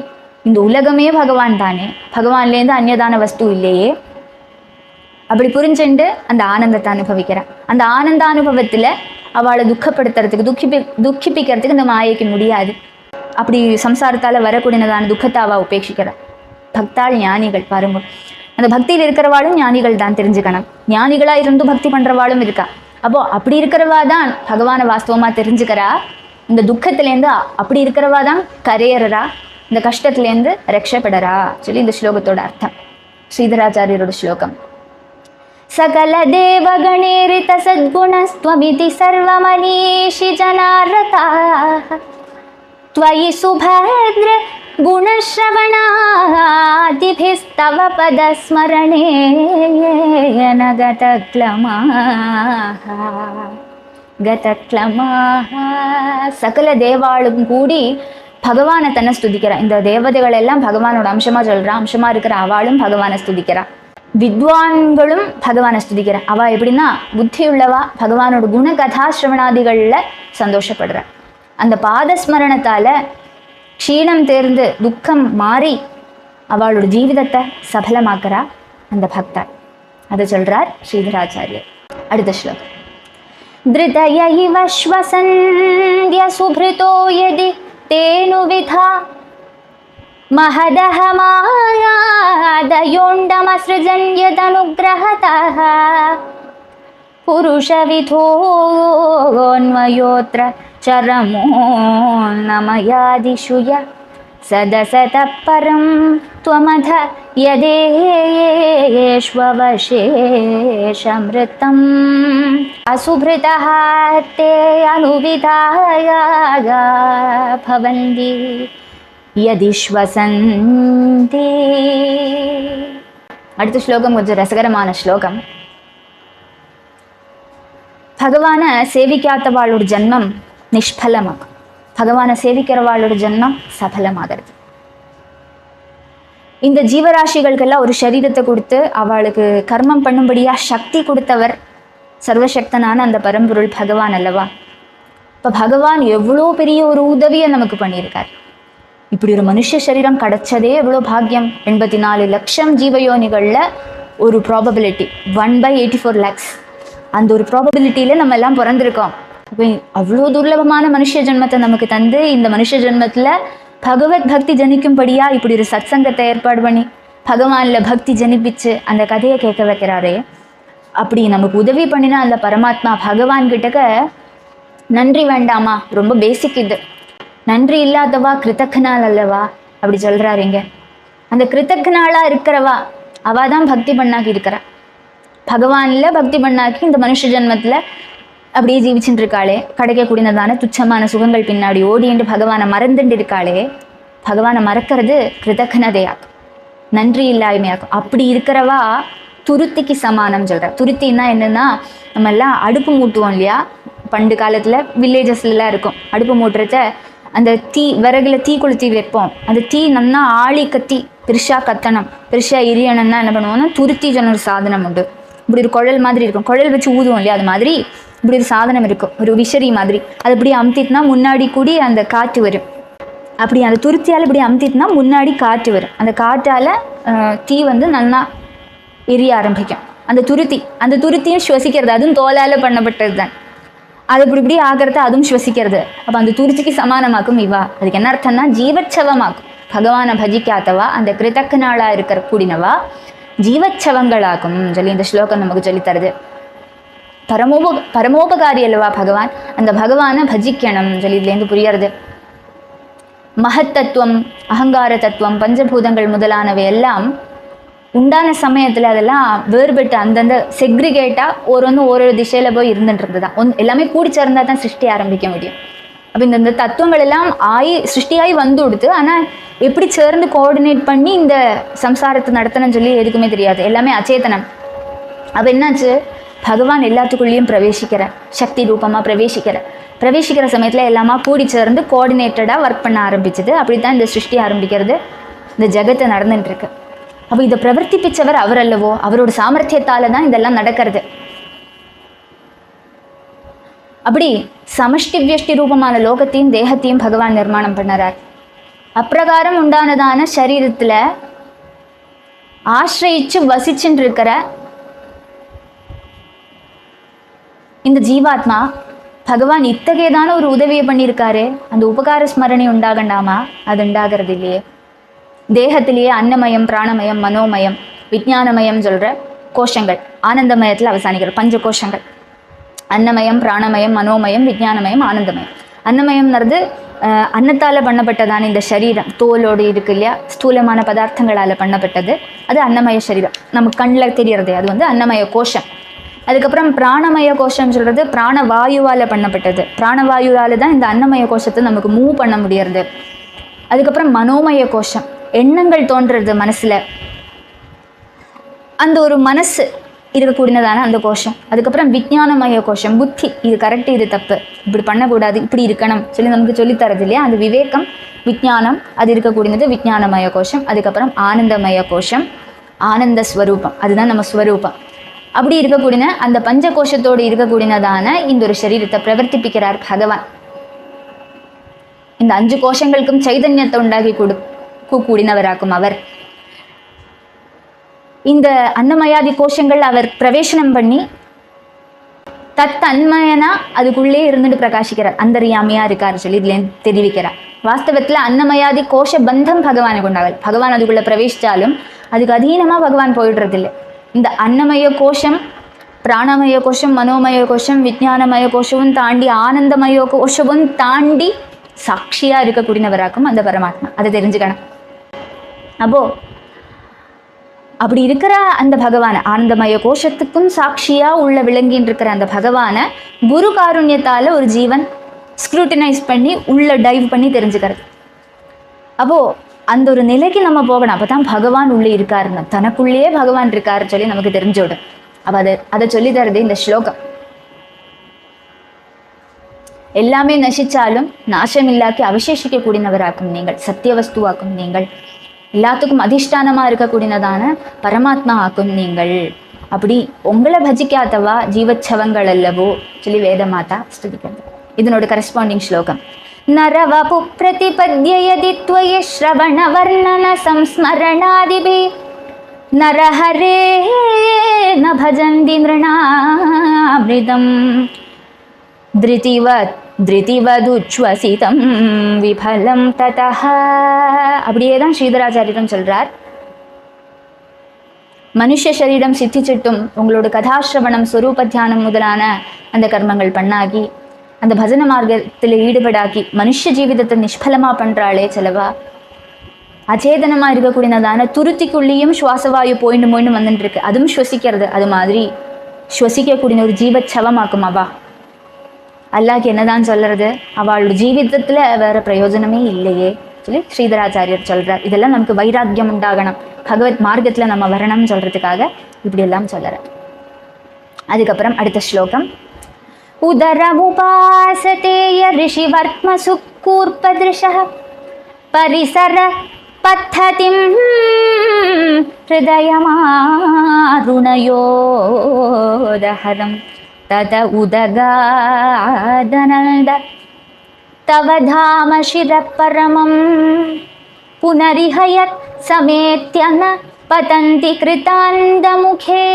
இந்த உலகமே பகவான் தானே, பகவான்லேருந்து அந்நியதான வஸ்து இல்லையே அப்படி புரிஞ்சுண்டு அந்த ஆனந்தத்தை அனுபவிக்கிறான். அந்த ஆனந்த அனுபவத்துல அவளை துக்கப்படுத்துறதுக்கு துக்கிப்பிக்கிறதுக்கு இந்த மாயைக்கு முடியாது. அப்படி சம்சாரத்தால வரக்கூடியதான துக்கத்தை அவள் உபேட்சிக்கிறாள். பக்தாள் ஞானிகள் பாருங்க. அந்த பக்தியில் இருக்கிறவாளும் ஞானிகள் தான் தெரிஞ்சுக்கணும். ஞானிகளா இருந்தும் பக்தி பண்றவாளும் இருக்கா. அப்போ அப்படி இருக்கிறவா தான் பகவானை வாஸ்தவமா தெரிஞ்சுக்கிறா. இந்த துக்கத்திலேருந்து அப்படி இருக்கிறவா தான் கரையறா, இந்த கஷ்டத்திலேருந்து ரட்சப்படறா சொல்லி இந்த ஸ்லோகத்தோட அர்த்தம். ஸ்ரீதராச்சாரியரோட ஸ்லோகம். சகல தேவகணேரித சத்குணஸ்த்வமிதி சர்வமனீஷி ஜனார்ரதாः त्वयि सुभद्र गुणश्रवणादिभिस्तव पदस्मरणेन गतक्लमाः. சகல தேவாளும் கூடி பகவானை தன்னை ஸ்துதிக்கிறா. இந்த தேவதைகள் எல்லாம் பகவானோட அம்சமா சொல்றா. அம்சமா இருக்கிற அவளும் பகவானை ஸ்துதிக்கிறா. வித்வான்களும் பகவானை ஸ்துதிக்கிறா. அவ எப்படின்னா புத்தி உள்ளவா, பகவானோட குண கதாசிரவணாதிகள்ல சந்தோஷப்படுற. அந்த பாதஸ்மரணத்தால க்ஷீணம் தேர்ந்து துக்கம் மாறி அவளோட ஜீவிதத்தை சபலமாக்குறா அந்த பக்தா. அதை சொல்றார் ஸ்ரீதராச்சாரியர். அடுத்த ஸ்லோகம். திருதய இவ ஸ்வசந்த்ய சுப்ருதோ யதி தேனு விதா மஹதஹ மாயாதயோண்டமஸ்ருஜன்யதனுக்ரஹதஹ புருஷவிதோன்வயோத்ர சரமோ நமயாதிஷுய सदसतः परं त्वमथ यदेष्ववशेषमृतम् असुभृतः ते अनुविधाय भवन्ति यदिश्वसन्ति. அடுத்த ஸ்லோகம் கொஞ்சம் ரசகரமான ஸ்லோகம். பகவானை சேவிக்காதவாளோட ஜன்மம் நிஷ்பலமாகும், பகவானை சேவிக்கிறவாளோட ஜன்மம் சபலமாகிறது. இந்த ஜீவராசிகளுக்கெல்லாம் ஒரு சரீரத்தை கொடுத்து அவளுக்கு கர்மம் பண்ணும்படியா சக்தி கொடுத்தவர் சர்வசக்தனான அந்த பரம்பொருள் பகவான் அல்லவா. இப்போ பகவான் எவ்வளோ பெரிய ஒரு உதவியை நமக்கு பண்ணியிருக்கார். இப்படி ஒரு மனுஷ சரீரம் கிடைச்சதே எவ்வளோ பாக்கியம். 84 லட்சம் ஜீவயோனிகளில் ஒரு ப்ராபபிலிட்டி 1/84 lakhs. அந்த ஒரு ப்ராபபிலிட்டியில் நம்ம எல்லாம் பிறந்திருக்கோம். இப்போ அவ்வளோ துர்லபமான மனுஷ ஜென்மத்தை நமக்கு தந்து இந்த மனுஷ ஜென்மத்தில் பகவத் பக்தி ஜனிக்கும்படியா இப்படி ஒரு சத்சங்கத்தை ஏற்பாடு பண்ணி பகவானில் பக்தி ஜனிப்பிச்சு அந்த கதையை கேட்க வைக்கிறாரே. அப்படி நமக்கு உதவி பண்ணினா அந்த பரமாத்மா பகவான் கிட்டக்க நன்றி வேண்டாமா? ரொம்ப பேசிக் இது. நன்றி இல்லாதவா கிருத்தக்னாள் அல்லவா அப்படி சொல்கிறாருங்க. அந்த கிருத்தக்னாளாக இருக்கிறவா அவள் தான் பக்தி பண்ணாக்கி இருக்கிறா. பகவானில் பக்தி பண்ணாக்கி இந்த மனுஷ ஜென்மத்தில் அப்படியே ஜீவிச்சுட்டு இருக்காளே, கிடைக்கக்கூடியதான துச்சமான சுகங்கள் பின்னாடி ஓடிண்டு பகவானை மறந்துட்டு இருக்காளே. பகவானை மறக்கிறது கிருதக்னதையாக்கும், நன்றி இல்லாமையாக்கும். அப்படி இருக்கிறவா துருத்திக்கு சமானம் சொல்கிறார். துருத்தின்னா என்னென்னா, நம்ம எல்லாம் அடுப்பு மூட்டுவோம் இல்லையா, பண்டு காலத்தில் வில்லேஜஸ்லாம் இருக்கும். அடுப்பு மூட்டுறத அந்த தீ விறகுல தீ கொளுத்தி வைப்போம். அந்த தீ நல்லா ஆளி கத்தி பெருசாக கத்தணும், பெருசாக எரியணும்னா என்ன பண்ணுவோம்னா துருத்தி சொன்ன ஒரு சாதனம் உண்டு. இப்படி ஒரு குழல் மாதிரி இருக்கும், குழல் வச்சு ஊதுவோம் இல்லையா, அது மாதிரி இப்படி ஒரு சாதனம் இருக்கும், ஒரு விசரி மாதிரி. அது இப்படி அமுத்திட்டுனா முன்னாடி கூடி அந்த காற்று வரும். அப்படி அந்த துருத்தியால் இப்படி அமுத்திட்டுனா முன்னாடி காற்று வரும். அந்த காற்றால் தீ நல்லா எரிய ஆரம்பிக்கும். அந்த துருத்தியும் சுவசிக்கிறது, அதுவும் தோலால் பண்ணப்பட்டது தான். அது இப்படி ஆகிறத அதுவும் சுவசிக்கிறது. அப்போ அந்த துருத்திக்கு சமானமாக்கும் இவா. அதுக்கு என்ன அர்த்தம்னா ஜீவச்சவமாக்கும். பகவானை பஜிக்காதவா அந்த கிருத்தக்கனாளாக இருக்கிற கூடினவா ஜீவச்சவங்களாகும் சொல்லி இந்த ஸ்லோகம் நமக்கு சொல்லித்தருது. பரமோபகாரி அல்லவா பகவான். அந்த பகவானை பஜிக்கணும் சொல்லி இதுலேருந்து புரியறது. மகத்தத்துவம், அகங்கார தத்துவம், பஞ்சபூதங்கள் முதலானவை எல்லாம் உண்டான சமயத்தில் அதெல்லாம் வேறுபட்டு அந்தந்த செக்ரிகேட்டாக ஒரு திசையில் போய் இருந்துட்டு இருந்ததுதான். எல்லாமே கூடி சேர்ந்தால் தான் சிருஷ்டி ஆரம்பிக்க முடியும். அப்போ இந்த தத்துவங்கள் எல்லாம் சிருஷ்டியாகி வந்து கொடுத்து, ஆனால் எப்படி சேர்ந்து கோஆர்டினேட் பண்ணி இந்த சம்சாரத்தை நடத்தணும்னு சொல்லி எதுக்குமே தெரியாது. எல்லாமே அச்சேதனம். அப்போ என்னாச்சு, பகவான் எல்லாத்துக்குள்ளேயும் பிரவேசிக்கிற சக்தி ரூபமாக பிரவேசிக்கிற சமயத்தில் எல்லாமா கூடி சேர்ந்து கோஆர்டினேட்டடாக ஒர்க் பண்ண ஆரம்பிச்சது. அப்படி தான் இந்த சிருஷ்டி ஆரம்பிக்கிறது, இந்த ஜெகத்தை நடந்துட்டு இருக்கு. அப்போ இதை பிரவர்த்திப்பிச்சவர் அவர் அல்லவோ, அவரோட சாமர்த்தியத்தால தான் இதெல்லாம் நடக்கிறது. அப்படி சமஷ்டி வியஷ்டி ரூபமான லோகத்தையும் தேகத்தையும் பகவான் நிர்மாணம் பண்ணறார். அப்பிரகாரம் உண்டானதான சரீரத்தில் ஆசிரியிச்சு வசிச்சுட்டு இருக்கிற இந்த ஜீவாத்மா பகவான் இத்தகையதான ஒரு உதவியை பண்ணியிருக்காரு. அந்த உபகார ஸ்மரணை உண்டாகண்டாமா? அது உண்டாகிறது இல்லையே. தேகத்திலேயே அன்னமயம், பிராணமயம், மனோமயம், விஞ்ஞானமயம் சொல்கிற கோஷங்கள் ஆனந்தமயத்தில் அவசானிக்கிற 5 கோஷங்கள். அன்னமயம், பிராணமயம், மனோமயம், விஞ்ஞானமயம், ஆனந்தமயம். அன்னமயம்ங்கிறது அன்னத்தால் பண்ணப்பட்டதான இந்த சரீரம், தோலோடு இருக்கு இல்லையா, ஸ்தூலமான பதார்த்தங்களால் பண்ணப்பட்டது. அது அன்னமய சரீரம், நமக்கு கண்ணில் தெரியறது. அது அன்னமய கோஷம். அதுக்கப்புறம் பிராணமய கோஷம் சொல்கிறது பிராணவாயுவால் பண்ணப்பட்டது. பிராணவாயுவால் தான் இந்த அன்னமய கோஷத்தை நமக்கு மூவ் பண்ண முடியறது. அதுக்கப்புறம் மனோமய கோஷம், எண்ணங்கள் தோன்றுறது மனசில், அந்த ஒரு மனசு இருக்கக்கூடியதான அந்த கோஷம். அதுக்கப்புறம் விஞ்ஞானமய கோஷம், புத்தி, இது கரெக்டு, இது தப்பு, இப்படி பண்ணக்கூடாது, இப்படி இருக்கணும் சொல்லி நமக்கு சொல்லித்தரது இல்லையா, அந்த விவேகம், விஞ்ஞானம், அது இருக்கக்கூடியது விஞ்ஞானமய கோஷம். அதுக்கப்புறம் ஆனந்தமய கோஷம், ஆனந்த ஸ்வரூபம், அதுதான் நம்ம ஸ்வரூபம். அப்படி இருக்கக்கூடிய அந்த பஞ்ச கோஷத்தோடு இருக்கக்கூடியதான இந்த ஒரு சரீரத்தை பிரவர்த்திப்பிக்கிறார் பகவான். இந்த 5 கோஷங்களுக்கும் சைதன்யத்தை உண்டாக்கி கூடினவராக்கும் அவர். இந்த அன்னமயாதி கோஷங்கள் அவர் பிரவேசனம் பண்ணி தன்மயனா அதுக்குள்ளே இருந்துட்டு பிரகாசிக்கிறார், அந்தரியாமையா இருக்காரு சொல்லி இதுல தெரிவிக்கிறார். வாஸ்தவத்துல அன்னமயாதி கோஷ பந்தம் பகவானுக்கு உண்டாகல். பகவான் அதுக்குள்ள பிரவேசிச்சாலும் அதுக்கு அதீனமா பகவான் போயிடுறது இல்லை. இந்த அன்னமய கோஷம், பிராணமய கோஷம், மனோமய கோஷம், விஞ்ஞானமய கோஷமும் தாண்டி ஆனந்தமய கோஷமும் தாண்டி சாட்சியா இருக்கக்கூடியவராக்கும் அந்த பரமாத்மா. அதை தெரிஞ்சுக்கணும். அப்போ அப்படி இருக்கிற அந்த பகவானை, ஆனந்தமய கோஷத்துக்கும் சாட்சியா உள்ள விளங்கின்னு இருக்கிற அந்த பகவானை குரு காருண்யத்தால ஒரு ஜீவன் ஸ்க்ரூட்டினைஸ் பண்ணி உள்ள டைவ் பண்ணி தெரிஞ்சுக்கிறது. அப்போ அந்த ஒரு நிலைக்கு நம்ம போகணும். அப்பதான் பகவான் உள்ளே இருக்காருன்னு, தனக்குள்ளேயே பகவான் இருக்காருன்னு சொல்லி நமக்கு தெரிஞ்சோடும். அப்ப அதை சொல்லி தருது இந்த ஸ்லோகம். எல்லாமே நசிச்சாலும் நாசமில்லாக்கி அவசேஷிக்க கூடினவராக்கும் நீங்கள், சத்திய வஸ்துவாக்கும் நீங்கள், எல்லாத்துக்கும் அதிஷ்டானமா இருக்கக்கூடியதான பரமாத்மா ஆக்கும் நீங்கள். அப்படி உங்களை பஜிக்காதவா ஜீவச்சவங்கள் அல்லவோ சொல்லி வேதமாதா ஸ்துதிக்கிறது. இதனோட கரஸ்பாண்டிங் ஸ்லோகம். நரவபு பிரதிபத்யயதி த்வய ஸ்ரவண வர்ணன சம்ஸ்மரணாதிபி நரஹரே ந பஜந்தி நிருணாமிருதம் திருதிவதுச்வசிதம் விபலம் ததஹ. அப்படியே தான் ஸ்ரீதராச்சாரியரும் சொல்றார். மனுஷ சரீரம் சித்திச்சிட்டும் உங்களோட கதாசிரவணம் ஸ்வரூப தியானம் முதலான அந்த கர்மங்கள் பண்ணாகி அந்த பஜன மார்க்கத்தில் ஈடுபடாக்கி மனுஷ ஜீவிதத்தை நிஷ்பலமா பண்றாளே செலவா, அச்சேதனமா இருக்கக்கூடியதான துருத்திக்குள்ளேயும் சுவாசவாயு போயிட்டு வந்துட்டு இருக்கு, அதுவும் ஸ்வசிக்கிறது. அது மாதிரி ஸ்வசிக்கக்கூடிய ஒரு ஜீவச்சவமாக்கும் அவா. அல்லாஹ்க்கு என்னதான் சொல்றது, அவளோட ஜீவிதத்துல வேற பிரயோஜனமே இல்லையே சொல்லி ஸ்ரீதராச்சாரியர் சொல்றார். இதெல்லாம் நமக்கு வைராக்கியம் உண்டாகணும், பகவத் மார்க்கத்துல நம்ம வரணும்னு சொல்றதுக்காக இப்படி எல்லாம் சொல்றார். அதுக்கப்புறம் அடுத்த ஸ்லோகம். உதரமுபாசதேய ரிஷிவர்த்ம சுக்கூர்பத்ருஷः பரிசர பத்ததிம் ஹிருதயமாருணயோதஹரம் தத உதகாதனந்த தவ தாம சிரப்பரமம் புனரிஹயத் சமேத்யன பதந்தி கிருதாந்தமுகே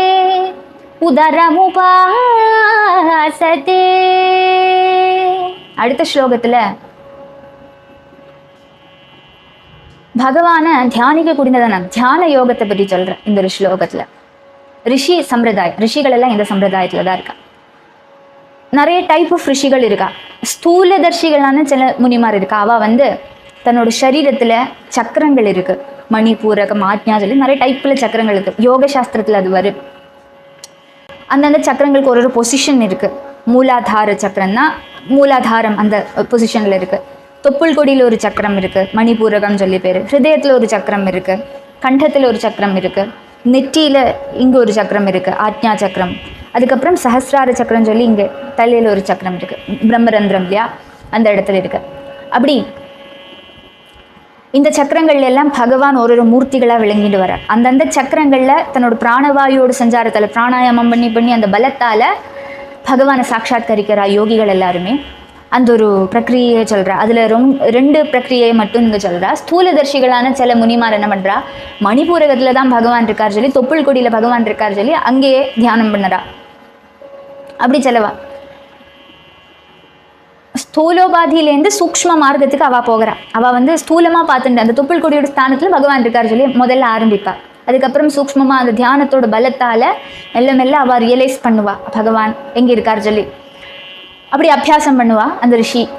உதரமுபாசதே. அடுத்த ஸ்லோகத்துல பகவான தியானிக்க கூடியதான தியான யோகத்தை பற்றி சொல்றேன். இந்த ஒரு ஸ்லோகத்துல ரிஷி சம்பிரதாயம், ரிஷிகள் எல்லாம் இந்த சம்பிரதாயத்துல தான் இருக்கா. நிறைய டைப் ஆஃப் ரிஷிகள் இருக்கா. ஸ்தூலதர்ஷிகளான சில முனிமார் இருக்கா. அவ தன்னோட சரீரத்துல சக்கரங்கள் இருக்கு, மணிபூரகம், ஆத்யா சொல்லி நிறைய டைப்ல சக்கரங்கள் இருக்கு. யோக சாஸ்திரத்துல அது வரும். அந்தந்த சக்கரங்களுக்கு ஒரு பொசிஷன் இருக்கு. மூலாதார சக்கரம்னா மூலாதாரம் அந்த பொசிஷன்ல இருக்கு. தொப்புள் கொடியில் ஒரு சக்கரம் இருக்கு, மணிபூரகம் சொல்லி பேரு. ஹிருதயத்துல ஒரு சக்கரம் இருக்கு, கண்டத்துல ஒரு சக்கரம் இருக்கு, நெற்றியில இங்க ஒரு சக்கரம் இருக்கு, ஆத்யா சக்கரம். அதுக்கப்புறம் சஹஸ்ரார சக்கரம் சொல்லி இங்க தலையில ஒரு சக்கரம் இருக்கு, பிரம்மரந்திரம் இல்லையா, அந்த இடத்துல இருக்கு. அப்படி இந்த சக்கரங்கள்ல எல்லாம் பகவான் ஒரு மூர்த்திகளா விளங்கிட்டு வர. அந்தந்த சக்கரங்கள்ல தன்னோட பிராணவாயோட சஞ்சாரத்தால பிராணாயாமம் பண்ணி அந்த பலத்தால பகவானை சாட்சாத்கரிக்கிறா யோகிகள் எல்லாருமே. அந்த ஒரு பிரக்ரியை சொல்றா. அதுல ரெண்டு பிரக்ரியை மட்டும் இங்க சொல்றா. ஸ்தூலதர்ஷிகளான சில முனிமார் என்ன பண்றா, மணிபூரகத்துல தான் பகவான் இருக்கார் சொல்லி, தொப்புள் கொடியில பகவான் இருக்கார் சொல்லி அங்கேயே தியானம் பண்ணறா. அப்படி செலவா ஸ்தூலோபாதியிலேருந்து சூக்ஷ்ம மார்க்கத்துக்கு அவ போகிறா. அவ ஸ்தூலமா பார்த்துட்டு அந்த தொப்புள் கொடியோட ஸ்தானத்துல பகவான் இருக்காரு சொல்லி முதல்ல ஆரம்பிப்பா. அதுக்கப்புறம் சூக்ஷ்மமா அந்த தியானத்தோட பலத்தால மெல்ல மெல்ல அவ ரியலைஸ் பண்ணுவா பகவான் எங்க இருக்காரு சொல்லி. அப்படி அபியாசம் பண்ணுவா அந்த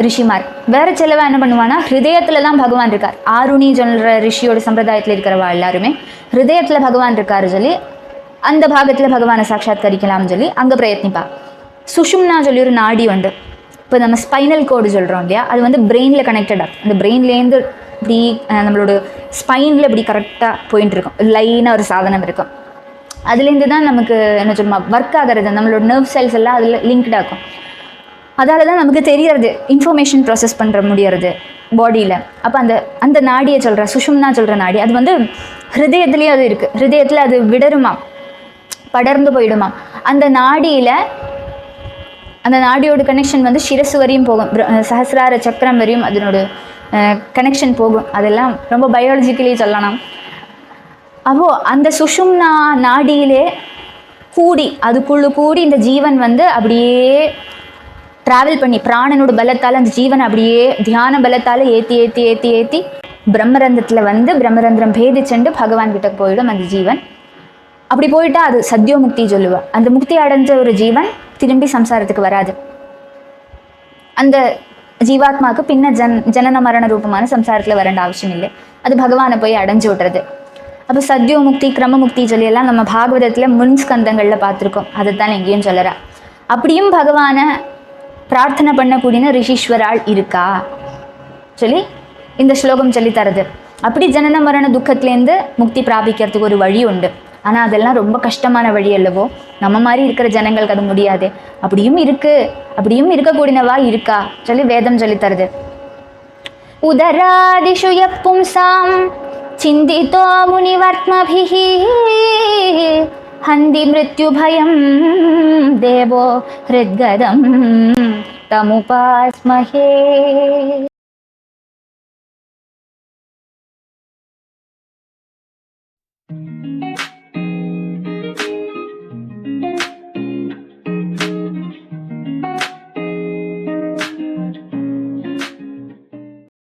ரிஷிமார். வேற சிலவா என்ன பண்ணுவானா, ஹிருதயத்துல தான் பகவான் இருக்கார். ஆருணி சொல்ற ரிஷியோட சம்பிரதாயத்துல இருக்கிறவா எல்லாருமே ஹிருதயத்துல பகவான் இருக்காரு சொல்லி அந்த பாகத்துல பகவானை சாட்சாத்கரிக்கலாம்னு சொல்லி அங்க பிரயத்னிப்பா. சுஷும்னா சொல்லி ஒரு நாடி உண்டு. இப்போ நம்ம ஸ்பைனல் கோடு சொல்கிறோம் இல்லையா, அது பிரெயினில் கனெக்டடாக, அந்த பிரெயின்லேருந்து இப்படி நம்மளோட ஸ்பைனில் இப்படி கரெக்டாக போயிட்டு இருக்கும். லைனாக ஒரு சாதனம் இருக்கும். அதுலேருந்து தான் நமக்கு என்ன சொல்லுமா ஒர்க் ஆகிறது, நம்மளோட நர்வ் செல்ஸ் எல்லாம் அதில் லிங்க்டாக இருக்கும். அதால் தான் நமக்கு தெரியறது, இன்ஃபர்மேஷன் ப்ராசஸ் பண்ணுற முடியறது பாடியில். அப்போ அந்த நாடியை சொல்கிற சுஷும்னா சொல்கிற நாடி அது ஹிருதயத்துலேயே அது இருக்குது. ஹிருதயத்தில் அது விடருமா, படர்ந்து போயிடுமா. அந்த நாடியோட கனெக்ஷன் சிரசு வரையும் போகும், சஹஸ்ரார சக்கரம் வரையும் அதனோட கனெக்ஷன் போகும். அதெல்லாம் ரொம்ப பயாலஜிக்கலி சொல்லலாம். அப்போ அந்த சுஷும்னா நாடியிலே அதுக்குள்ளே கூடி இந்த ஜீவன் அப்படியே ட்ராவல் பண்ணி பிராணனோட பலத்தால் அந்த ஜீவனை அப்படியே தியான பலத்தால் ஏற்றி பிரம்மரந்திரத்தில் பிரம்மரந்திரம் பேதிச்சென்று பகவான் கிட்ட போயிடும் அந்த ஜீவன். அப்படி போயிட்டா அது சத்யோ முக்தி சொல்லுவா. அந்த முக்தி அடைஞ்ச ஒரு ஜீவன் திரும்பி சம்சாரத்துக்கு வராது. அந்த ஜீவாத்மாவுக்கு பின்ன ஜனன மரண ரூபமான சம்சாரத்தில் வரேண்ட அவசியம் இல்லை. அது பகவானை போய் அடைஞ்சு விடுறது. அப்போ சத்யோமுக்தி கிரமமுக்தி சொல்லியெல்லாம் நம்ம பாகவதத்தில் முன் ஸ்கந்தங்களில் பார்த்துருக்கோம். அதைத்தான் எங்கேயும் சொல்லறா. அப்படியும் பகவானை பிரார்த்தனை பண்ணக்கூடிய ரிஷீஸ்வரால் இருக்கா சொல்லி இந்த ஸ்லோகம் சொல்லி தருது. அப்படி ஜனன மரண துக்கத்துலேருந்து முக்தி பிராபிக்கிறதுக்கு ஒரு வழி உண்டு. ஆனால் அதெல்லாம் ரொம்ப கஷ்டமான வழி அல்லவோ, நம்ம மாதிரி இருக்கிற ஜனங்களுக்கு அது முடியாது. அப்படியும் இருக்கக்கூடியவா இருக்கா சொல்லி வேதம் சொல்லி தருது. உதராதிஷு யப்பும்சாம் சிந்திதோ முனிவர்த்மபிஹி ஹந்தி மிருத்யு பயம் தேவோ ஹிருத்கதம் தமுபாஸ்மஹே.